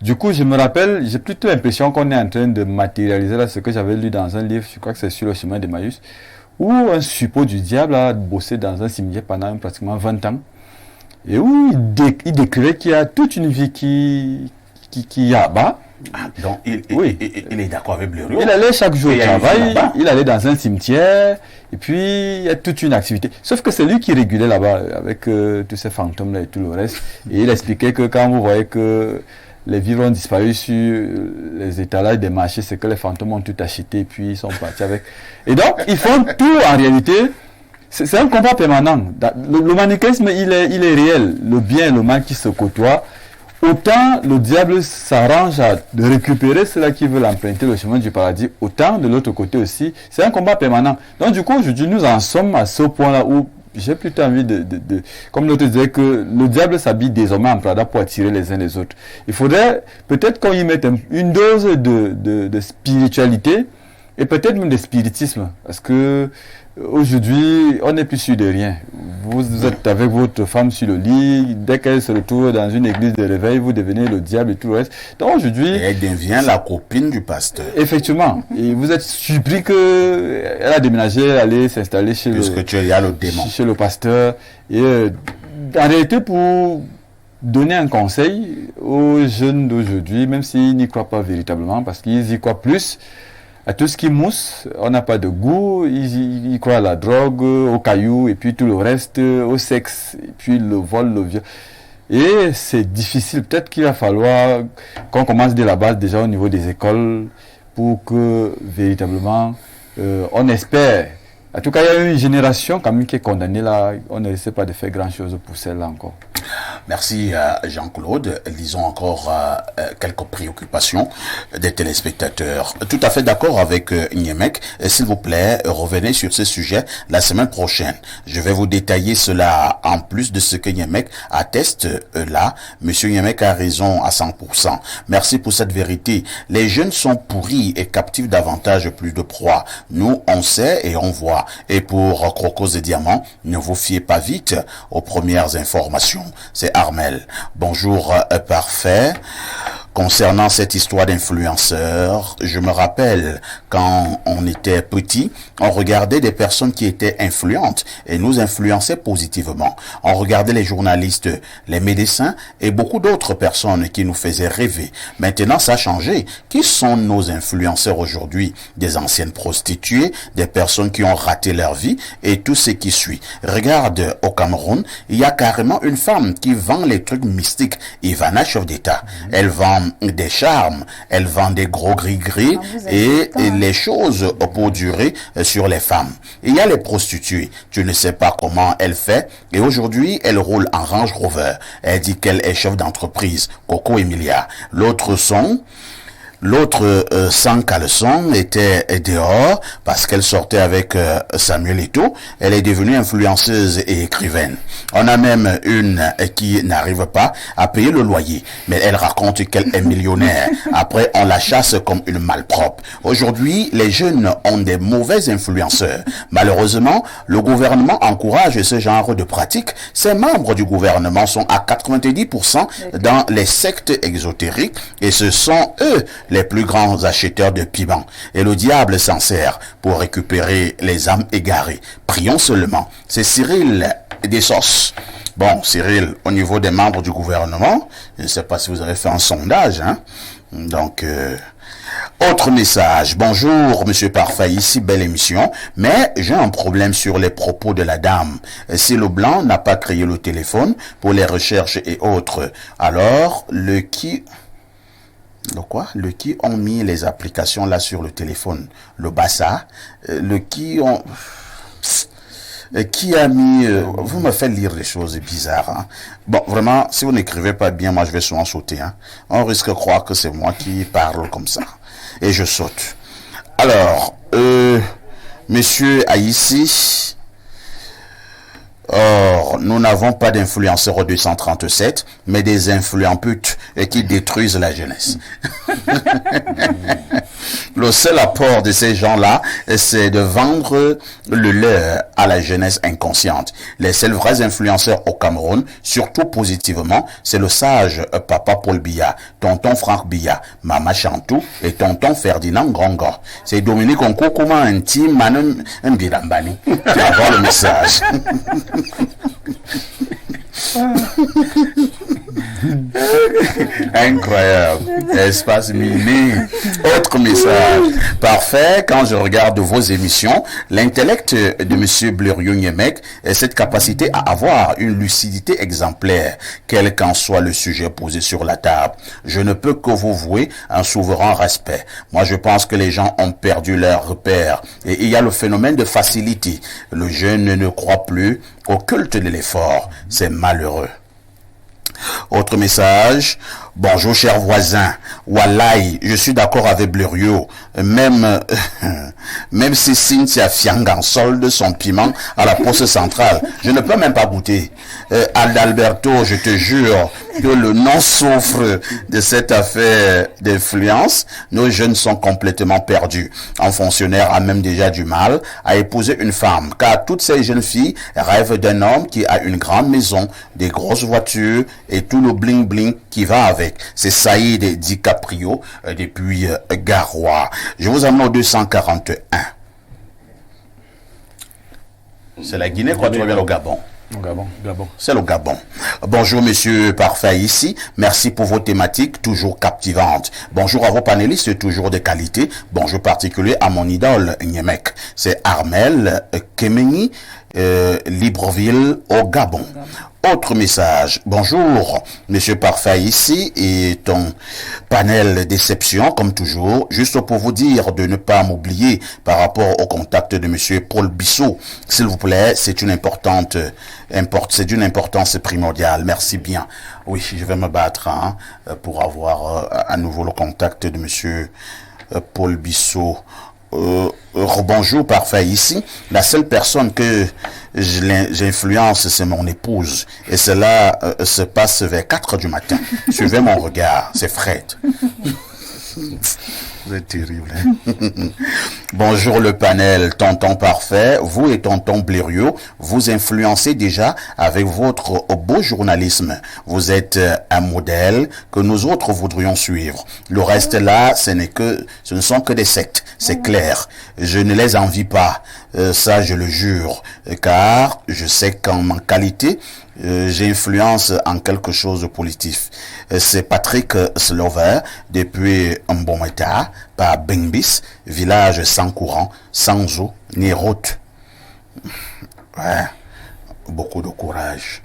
Du coup, je me rappelle, j'ai plutôt l'impression qu'on est en train de matérialiser là ce que j'avais lu dans un livre, je crois que c'est sur le chemin d'Emmaüs, où un suppôt du diable a bossé dans un cimetière pendant pratiquement 20 ans, et où il décrivait qu'il y a toute une vie qui abat. Donc, il est d'accord avec Blériot. Il allait chaque jour au travail, il allait dans un cimetière, et puis il y a toute une activité. Sauf que c'est lui qui régulait là-bas, avec tous ces fantômes-là et tout le reste. Et il expliquait que quand vous voyez que les vivres ont disparu sur les étalages des marchés, c'est que les fantômes ont tout acheté, et puis ils sont partis avec. Et donc, ils font tout en réalité. C'est un combat permanent. Le manichéisme, il est réel. Le bien et le mal qui se côtoient. autant le diable s'arrange à récupérer ceux-là qui veulent emprunter le chemin du paradis, autant de l'autre côté aussi, c'est un combat permanent. Donc du coup, aujourd'hui, nous en sommes à ce point-là où j'ai plutôt envie comme l'autre disait, que le diable s'habille désormais en Prada pour attirer les uns les autres. Il faudrait peut-être qu'on y mette une dose de spiritualité et peut-être même de spiritisme, parce que aujourd'hui, on n'est plus sûr de rien. Vous êtes avec votre femme sur le lit, dès qu'elle se retrouve dans une église de réveil, vous devenez le diable et tout le reste. Donc aujourd'hui... Et elle devient la copine du pasteur. Effectivement. Et vous êtes surpris qu'elle a déménagé, elle allait s'installer chez chez le pasteur. Et en réalité, pour donner un conseil aux jeunes d'aujourd'hui, même s'ils n'y croient pas véritablement, parce qu'ils y croient plus à tout ce qui mousse, on n'a pas de goût, ils croient à la drogue, aux cailloux, et puis tout le reste, au sexe, et puis le vol, le viol. Et c'est difficile. Peut-être qu'il va falloir qu'on commence dès la base, déjà au niveau des écoles, pour que véritablement, on espère. En tout cas, il y a une génération quand même qui est condamnée là. On ne essaie pas de faire grand-chose pour celle-là encore. Merci Jean-Claude. Lisons encore quelques préoccupations des téléspectateurs. Tout à fait d'accord avec Niemek. S'il vous plaît, revenez sur ce sujet la semaine prochaine. Je vais vous détailler cela en plus de ce que Niemek atteste là. Monsieur Niemek a raison à 100%. Merci pour cette vérité. Les jeunes sont pourris et captivent davantage plus de proies. Nous, on sait et on voit. Et pour Crocos et Diamants, ne vous fiez pas vite aux premières informations. C'est Armel. Bonjour, parfait. Concernant cette histoire d'influenceurs, je me rappelle quand on était petit, on regardait des personnes qui étaient influentes et nous influençaient positivement. On regardait les journalistes, les médecins et beaucoup d'autres personnes qui nous faisaient rêver. Maintenant, ça a changé. Qui sont nos influenceurs aujourd'hui? Des anciennes prostituées, des personnes qui ont raté leur vie et tout ce qui suit. Regarde, au Cameroun, il y a carrément une femme qui vend les trucs mystiques. Ivana, chef d'État. Elle vend des charmes, elle vend des gros gris-gris et les choses pour durer sur les femmes. Il y a les prostituées, tu ne sais pas comment elle fait et aujourd'hui elle roule en Range Rover. Elle dit qu'elle est chef d'entreprise, Coco Emilia. L'autre sans caleçon était dehors parce qu'elle sortait avec Samuel Eto'o. Elle est devenue influenceuse et écrivaine. On a même une qui n'arrive pas à payer le loyer, mais elle raconte qu'elle est millionnaire. Après, on la chasse comme une malpropre. Aujourd'hui, les jeunes ont des mauvais influenceurs. Malheureusement, le gouvernement encourage ce genre de pratiques. Ses membres du gouvernement sont à 90% dans les sectes exotériques et ce sont eux les plus grands acheteurs de piments. Et le diable s'en sert pour récupérer les âmes égarées. Prions seulement. C'est Cyril Dessos. Bon, Cyril, au niveau des membres du gouvernement, je ne sais pas si vous avez fait un sondage, hein. Donc, autre message. Bonjour, monsieur Parfait, ici, belle émission, mais j'ai un problème sur les propos de la dame. Si le blanc n'a pas créé le téléphone pour les recherches et autres, alors le qui ont mis les applications là sur le téléphone? Le Bassa, qui a mis... vous me faites lire des choses bizarres. Hein. Bon, vraiment, si vous n'écrivez pas bien, moi je vais souvent sauter. Hein. On risque de croire que c'est moi qui parle comme ça. Et je saute. Alors, monsieur Aïssi... Or, nous n'avons pas d'influenceurs au 237, mais des influents-putes qui détruisent la jeunesse. Le seul apport de ces gens-là, c'est de vendre le leur à la jeunesse inconsciente. Les seuls vrais influenceurs au Cameroun, surtout positivement, c'est le sage papa Paul Biya, tonton Franck Biya, maman Chantou et tonton Ferdinand Grongo. C'est Dominique Onkokoma, un team, Manon Mbirambani. Tu vas voir le message. Incroyable. Espace miné. Autre message. Parfait. Quand je regarde vos émissions, l'intellect de monsieur Blériot Niemek est cette capacité à avoir une lucidité exemplaire, quel qu'en soit le sujet posé sur la table. Je ne peux que vous vouer un souverain respect. Moi, je pense que les gens ont perdu leur repère et il y a le phénomène de facilité. Le jeune ne croit plus au culte de l'effort. C'est malheureux. Autre message. Bonjour chers voisins. Wallahi, je suis d'accord avec Blériot. Même si Cynthia Fiang en solde son piment à la poste centrale, je ne peux même pas goûter. Adalberto, je te jure que le nom souffre de cette affaire d'influence. Nos jeunes sont complètement perdus. Un fonctionnaire a même déjà du mal à épouser une femme, car toutes ces jeunes filles rêvent d'un homme qui a une grande maison, des grosses voitures et tout le bling bling qui va avec. C'est Saïd DiCaprio depuis Garoua. Je vous amène au 241. C'est la Guinée quand tu reviens au Gabon. Gabon. C'est le Gabon. Bonjour monsieur Parfait ici. Merci pour vos thématiques toujours captivantes. Bonjour à vos panélistes toujours de qualité. Bonjour particulier à mon idole Niemek. C'est Armel Kemeni, Libreville au Gabon. Autre message. Bonjour, monsieur Parfait ici et ton panel déception, comme toujours. Juste pour vous dire de ne pas m'oublier par rapport au contact de monsieur Paul Bissot. S'il vous plaît, c'est d'une importance primordiale. Merci bien. Oui, je vais me battre pour avoir à nouveau le contact de monsieur Paul Bissot. Bonjour Parfait ici. La seule personne que j'influence, c'est mon épouse. Et cela se passe vers 4 du matin. Suivez mon regard, c'est Fred. C'est terrible. Bonjour le panel, tonton Parfait. Vous et tonton Blériot, vous influencez déjà avec votre beau journalisme. Vous êtes un modèle que nous autres voudrions suivre. Le reste là, ce ne sont que des sectes. C'est clair. Je ne les envie pas. Ça, je le jure. Car je sais qu'en ma qualité, j'influence en quelque chose de positif. C'est Patrick Slover depuis Mbometa, par Bengbis, village sans courant, sans eau, ni route. Ouais, beaucoup de courage.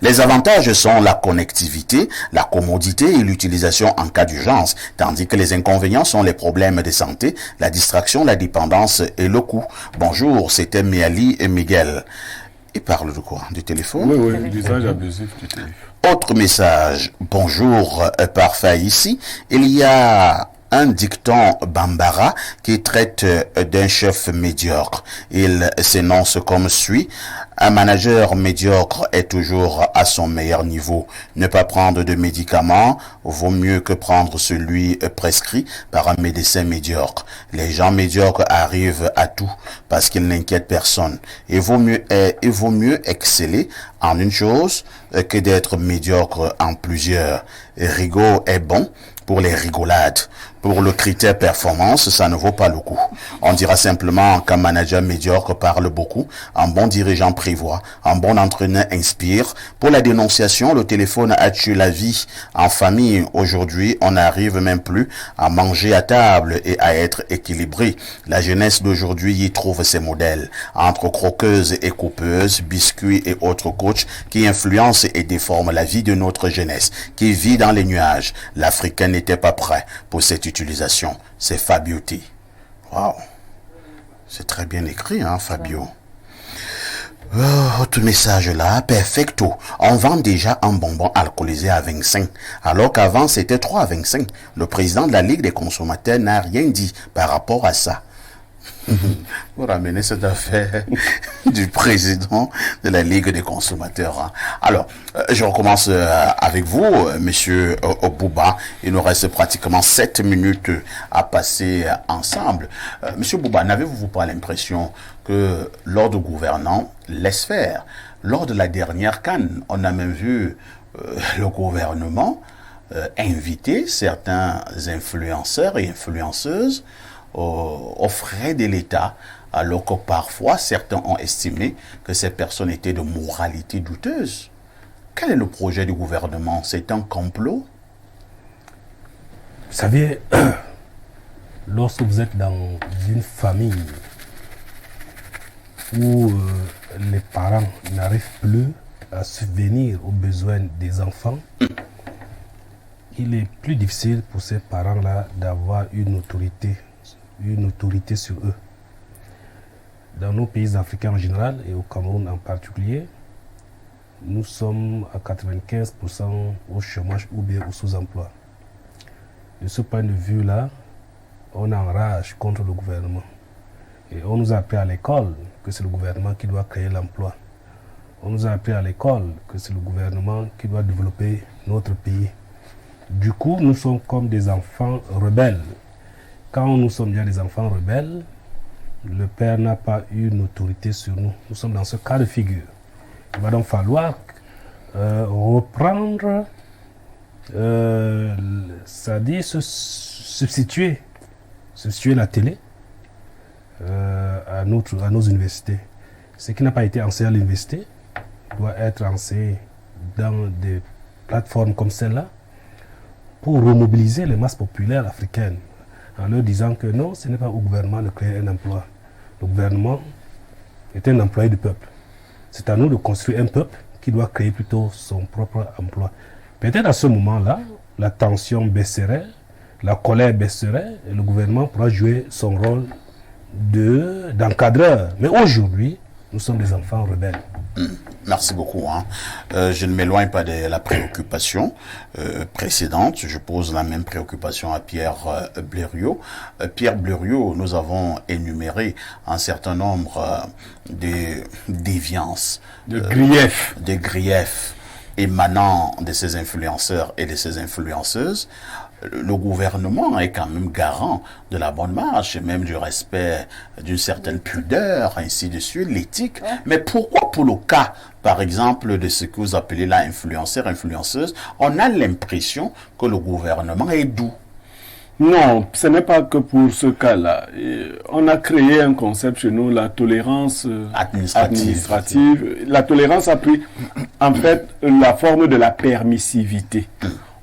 Les avantages sont la connectivité, la commodité et l'utilisation en cas d'urgence, tandis que les inconvénients sont les problèmes de santé, la distraction, la dépendance et le coût. Bonjour, c'était Miali et Miguel. Il parle de quoi? Du téléphone? Oui, l'usage abusif du téléphone. Autre message. Bonjour, Parfait ici. Il y a un dicton bambara qui traite d'un chef médiocre. Il s'énonce comme suit. Un manager médiocre est toujours à son meilleur niveau. Ne pas prendre de médicaments vaut mieux que prendre celui prescrit par un médecin médiocre. Les gens médiocres arrivent à tout parce qu'ils n'inquiètent personne. Il vaut mieux exceller en une chose que d'être médiocre en plusieurs. Rigaud est bon pour les rigolades. Pour le critère performance, ça ne vaut pas le coup. On dira simplement qu'un manager médiocre parle beaucoup, un bon dirigeant prévoit, un bon entraîneur inspire. Pour la dénonciation, le téléphone a tué la vie. En famille, aujourd'hui, on n'arrive même plus à manger à table et à être équilibré. La jeunesse d'aujourd'hui y trouve ses modèles. Entre croqueuses et coupeuses, biscuits et autres coachs qui influencent et déforment la vie de notre jeunesse, qui vit dans les nuages. L'Africain n'était pas prêt pour cette utilisation. C'est Fabio T. Waouh. C'est très bien écrit, hein, Fabio. Autre message là, perfecto. On vend déjà un bonbon alcoolisé à 25, alors qu'avant c'était 3 à 25. Le président de la Ligue des consommateurs n'a rien dit par rapport à ça. Vous ramenez cette affaire du président de la Ligue des consommateurs. Hein. Alors, je recommence avec vous, monsieur Bouba. Il nous reste pratiquement 7 minutes à passer ensemble. Monsieur Bouba, n'avez-vous pas l'impression que l'ordre gouvernant laisse faire? Lors de la dernière CAN, on a même vu le gouvernement inviter certains influenceurs et influenceuses aux frais de l'État, alors que parfois certains ont estimé que ces personnes étaient de moralité douteuse. Quel est le projet du gouvernement? C'est un complot? Vous savez, lorsque vous êtes dans une famille où les parents n'arrivent plus à subvenir aux besoins des enfants, il est plus difficile pour ces parents-là d'avoir une autorité sur eux. Dans nos pays africains en général et au Cameroun en particulier, nous sommes à 95% au chômage ou bien au sous-emploi. De ce point de vue-là, on enrage contre le gouvernement. Et on nous a appris à l'école que c'est le gouvernement qui doit créer l'emploi. On nous a appris à l'école que c'est le gouvernement qui doit développer notre pays. Du coup, nous sommes comme des enfants rebelles. Quand nous sommes bien des enfants rebelles, le père n'a pas eu une autorité sur nous. Nous sommes dans ce cas de figure. Il va donc falloir reprendre, c'est-à-dire se substituer la télé à nos universités. Ce qui n'a pas été enseigné à l'université doit être enseigné dans des plateformes comme celle-là pour remobiliser les masses populaires africaines en leur disant que non, ce n'est pas au gouvernement de créer un emploi. Le gouvernement est un employé du peuple. C'est à nous de construire un peuple qui doit créer plutôt son propre emploi. Peut-être à ce moment-là, la tension baisserait, la colère baisserait et le gouvernement pourra jouer son rôle d'encadreur. Mais aujourd'hui, nous sommes des enfants rebelles. Merci beaucoup. Je ne m'éloigne pas de la préoccupation précédente. Je pose la même préoccupation à Pierre Blériot. Pierre Blériot, nous avons énuméré un certain nombre de déviances, de griefs. Des griefs émanant de ces influenceurs et de ces influenceuses. Le gouvernement est quand même garant de la bonne marche et même du respect d'une certaine pudeur, ainsi de suite, l'éthique. Mais pourquoi pour le cas, par exemple, de ce que vous appelez là influenceur, influenceuse, on a l'impression que le gouvernement est doux? Non, ce n'est pas que pour ce cas-là. On a créé un concept chez nous, la tolérance administrative. La tolérance a pris en fait la forme de la permissivité.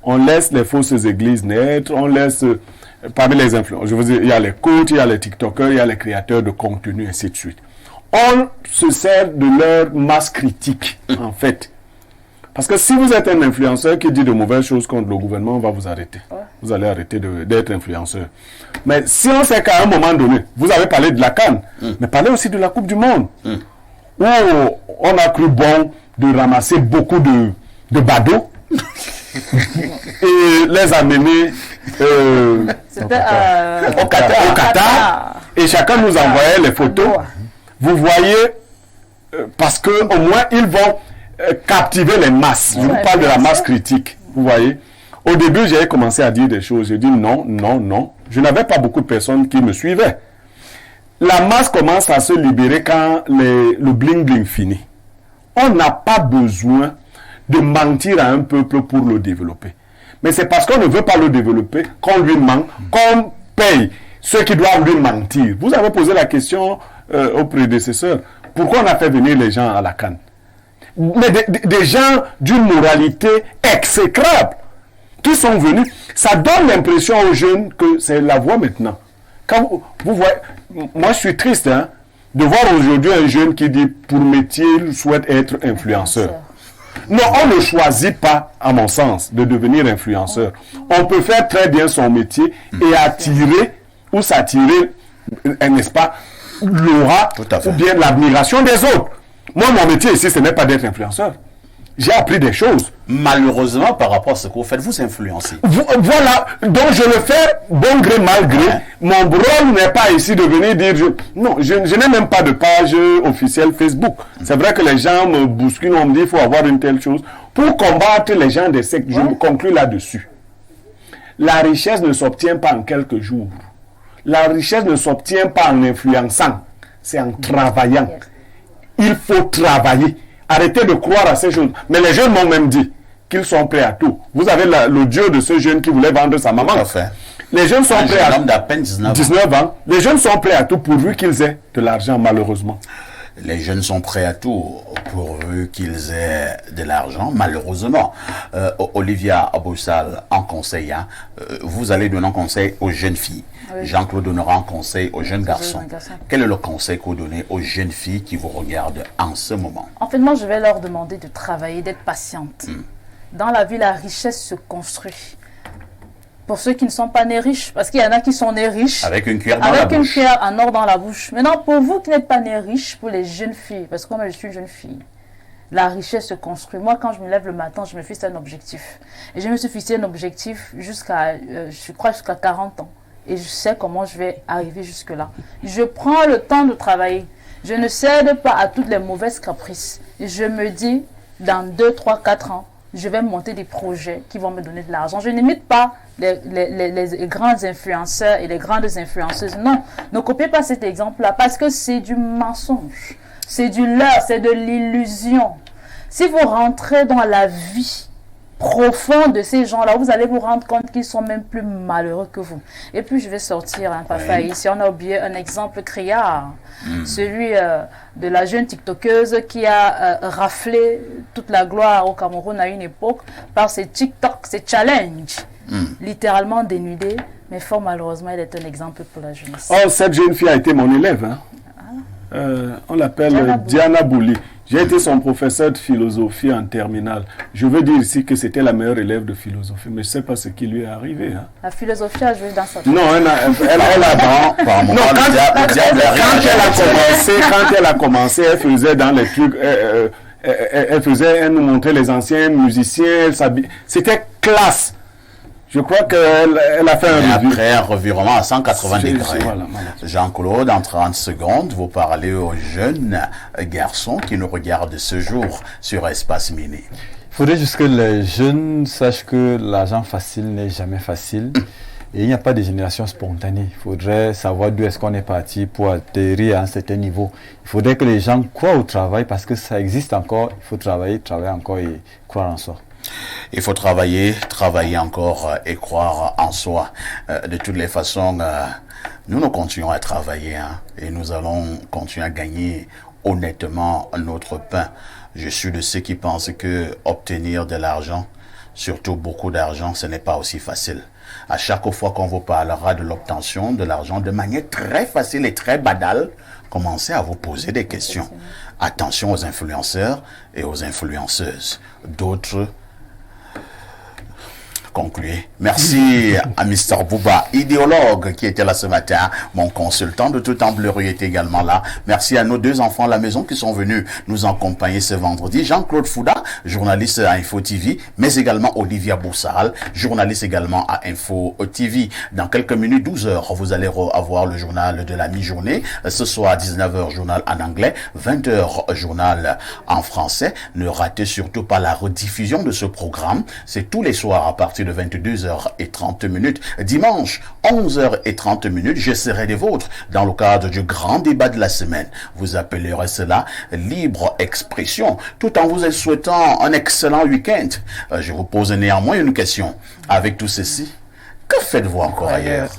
On laisse les fausses églises naître, on laisse, parmi les influenceurs, je veux dire, il y a les coachs, il y a les TikTokers, il y a les créateurs de contenu, ainsi de suite. On se sert de leur masse critique, en fait. Parce que si vous êtes un influenceur qui dit de mauvaises choses contre le gouvernement, on va vous arrêter. Vous allez arrêter d'être influenceur. Mais si on sait qu'à un moment donné, vous avez parlé de la CAN, mais parlez aussi de la Coupe du Monde, où on a cru bon de ramasser beaucoup de badauds, et les amener au Qatar, et chacun nous envoyait les photos. Vous voyez, parce que au moins ils vont captiver les masses. Je vous parle de la masse critique. Vous voyez, au début j'avais commencé à dire des choses. J'ai dit non. Je n'avais pas beaucoup de personnes qui me suivaient. La masse commence à se libérer quand le bling bling finit. On n'a pas besoin de mentir à un peuple pour le développer. Mais c'est parce qu'on ne veut pas le développer qu'on lui ment, qu'on paye ceux qui doivent lui mentir. Vous avez posé la question aux prédécesseurs. Pourquoi on a fait venir les gens à la CAN? Mais des gens d'une moralité exécrable qui sont venus. Ça donne l'impression aux jeunes que c'est la voie maintenant. Quand vous voyez, moi je suis triste de voir aujourd'hui un jeune qui dit pour métier, il souhaite être influenceur. Non, on ne choisit pas, à mon sens, de devenir influenceur. On peut faire très bien son métier et attirer ou s'attirer, n'est-ce pas, l'aura ou bien l'admiration des autres. Moi, mon métier ici, ce n'est pas d'être influenceur. J'ai appris des choses. Malheureusement, par rapport à ce que vous faites, vous influencez. Voilà, donc je le fais bon gré, mal gré. Mon rôle n'est pas ici de venir dire... Non, je n'ai même pas de page officielle Facebook. C'est vrai que les gens me bousculent, on me dit qu'il faut avoir une telle chose. Pour combattre les gens des sectes, je me conclue là-dessus. La richesse ne s'obtient pas en quelques jours. La richesse ne s'obtient pas en influençant. C'est en travaillant. Il faut travailler. Arrêtez de croire à ces choses. Mais les jeunes m'ont même dit qu'ils sont prêts à tout. Vous avez l'audio de ce jeune qui voulait vendre sa maman. Les jeunes sont prêts à tout. d'à peine 19 ans. Les jeunes sont prêts à tout pourvu qu'ils aient de l'argent, malheureusement. Les jeunes sont prêts à tout pourvu qu'ils aient de l'argent, malheureusement. Olivia Aboussal, en conseil, vous allez donner un conseil aux jeunes filles. Oui. Jean-Claude donnera un conseil aux jeunes garçons. Quel est le conseil que vous donnez aux jeunes filles qui vous regardent en ce moment? En fait, moi, je vais leur demander de travailler, d'être patiente. Dans la vie, la richesse se construit. Pour ceux qui ne sont pas nés riches, parce qu'il y en a qui sont nés riches. Avec une cuillère dans la bouche. Avec une cuillère en or dans la bouche. Maintenant, pour vous qui n'êtes pas nés riches, pour les jeunes filles, parce que moi, je suis une jeune fille, la richesse se construit. Moi, quand je me lève le matin, je me fixe un objectif. Et je me suis fixé un objectif jusqu'à, je crois, jusqu'à 40 ans. Et je sais comment je vais arriver jusque-là. Je prends le temps de travailler. Je ne cède pas à toutes les mauvaises caprices. Et je me dis, dans 2, 3, 4 ans, je vais monter des projets qui vont me donner de l'argent. Je n'imite pas les grands influenceurs et les grandes influenceuses. Non, ne copiez pas cet exemple-là parce que c'est du mensonge. C'est du leurre, c'est de l'illusion. Si vous rentrez dans la vie profonde de ces gens-là, vous allez vous rendre compte qu'ils sont même plus malheureux que vous. Et puis je vais sortir, parfois ici, on a oublié un exemple criard, celui de la jeune TikTokeuse qui a raflé toute la gloire au Cameroun à une époque par ses TikTok, ses challenges, littéralement dénudés, mais fort malheureusement, elle est un exemple pour la jeunesse. Oh, cette jeune fille a été mon élève, hein. On l'appelle Diana Bouli. J'ai été son professeur de philosophie en terminale. Je veux dire ici que c'était la meilleure élève de philosophie, mais je ne sais pas ce qui lui est arrivé. Hein. La philosophie a joué dans sa vie. Non, elle a quand elle a commencé, elle faisait dans les trucs, elle nous montrait les anciens musiciens, c'était classe. Je crois qu'elle a fait un revue. Après un revirement à 180 degrés. Voilà. Jean-Claude, en 30 secondes, vous parlez aux jeunes garçons qui nous regardent ce jour sur Espace Mini. Il faudrait juste que les jeunes sachent que l'argent facile n'est jamais facile. Et il n'y a pas de génération spontanée. Il faudrait savoir d'où est-ce qu'on est parti pour atterrir à un certain niveau. Il faudrait que les gens croient au travail parce que ça existe encore. Il faut travailler encore et croire en soi. Il faut travailler encore et croire en soi. De toutes les façons, nous continuons à travailler et nous allons continuer à gagner honnêtement notre pain. Je suis de ceux qui pensent que obtenir de l'argent, surtout beaucoup d'argent, ce n'est pas aussi facile. À chaque fois qu'on vous parlera de l'obtention de l'argent de manière très facile et très banale, commencez à vous poser des questions. Attention aux influenceurs et aux influenceuses. D'autres concluez. Merci à Mr. Bouba, idéologue qui était là ce matin, mon consultant de tout Amblero était également là. Merci à nos deux enfants à la maison qui sont venus nous accompagner ce vendredi. Jean-Claude Fouda, journaliste à Info TV, mais également Olivia Boussal, journaliste également à Info TV. Dans quelques minutes, 12 heures, vous allez avoir le journal de la mi-journée. Ce soir, à 19h, journal en anglais, 20h, journal en français. Ne ratez surtout pas la rediffusion de ce programme. C'est tous les soirs à partir de 22h30. Dimanche, 11h30, je serai des vôtres dans le cadre du grand débat de la semaine. Vous appellerez cela libre expression, tout en vous souhaitant un excellent week-end. Je vous pose néanmoins une question. Avec tout ceci, que faites-vous encore ailleurs?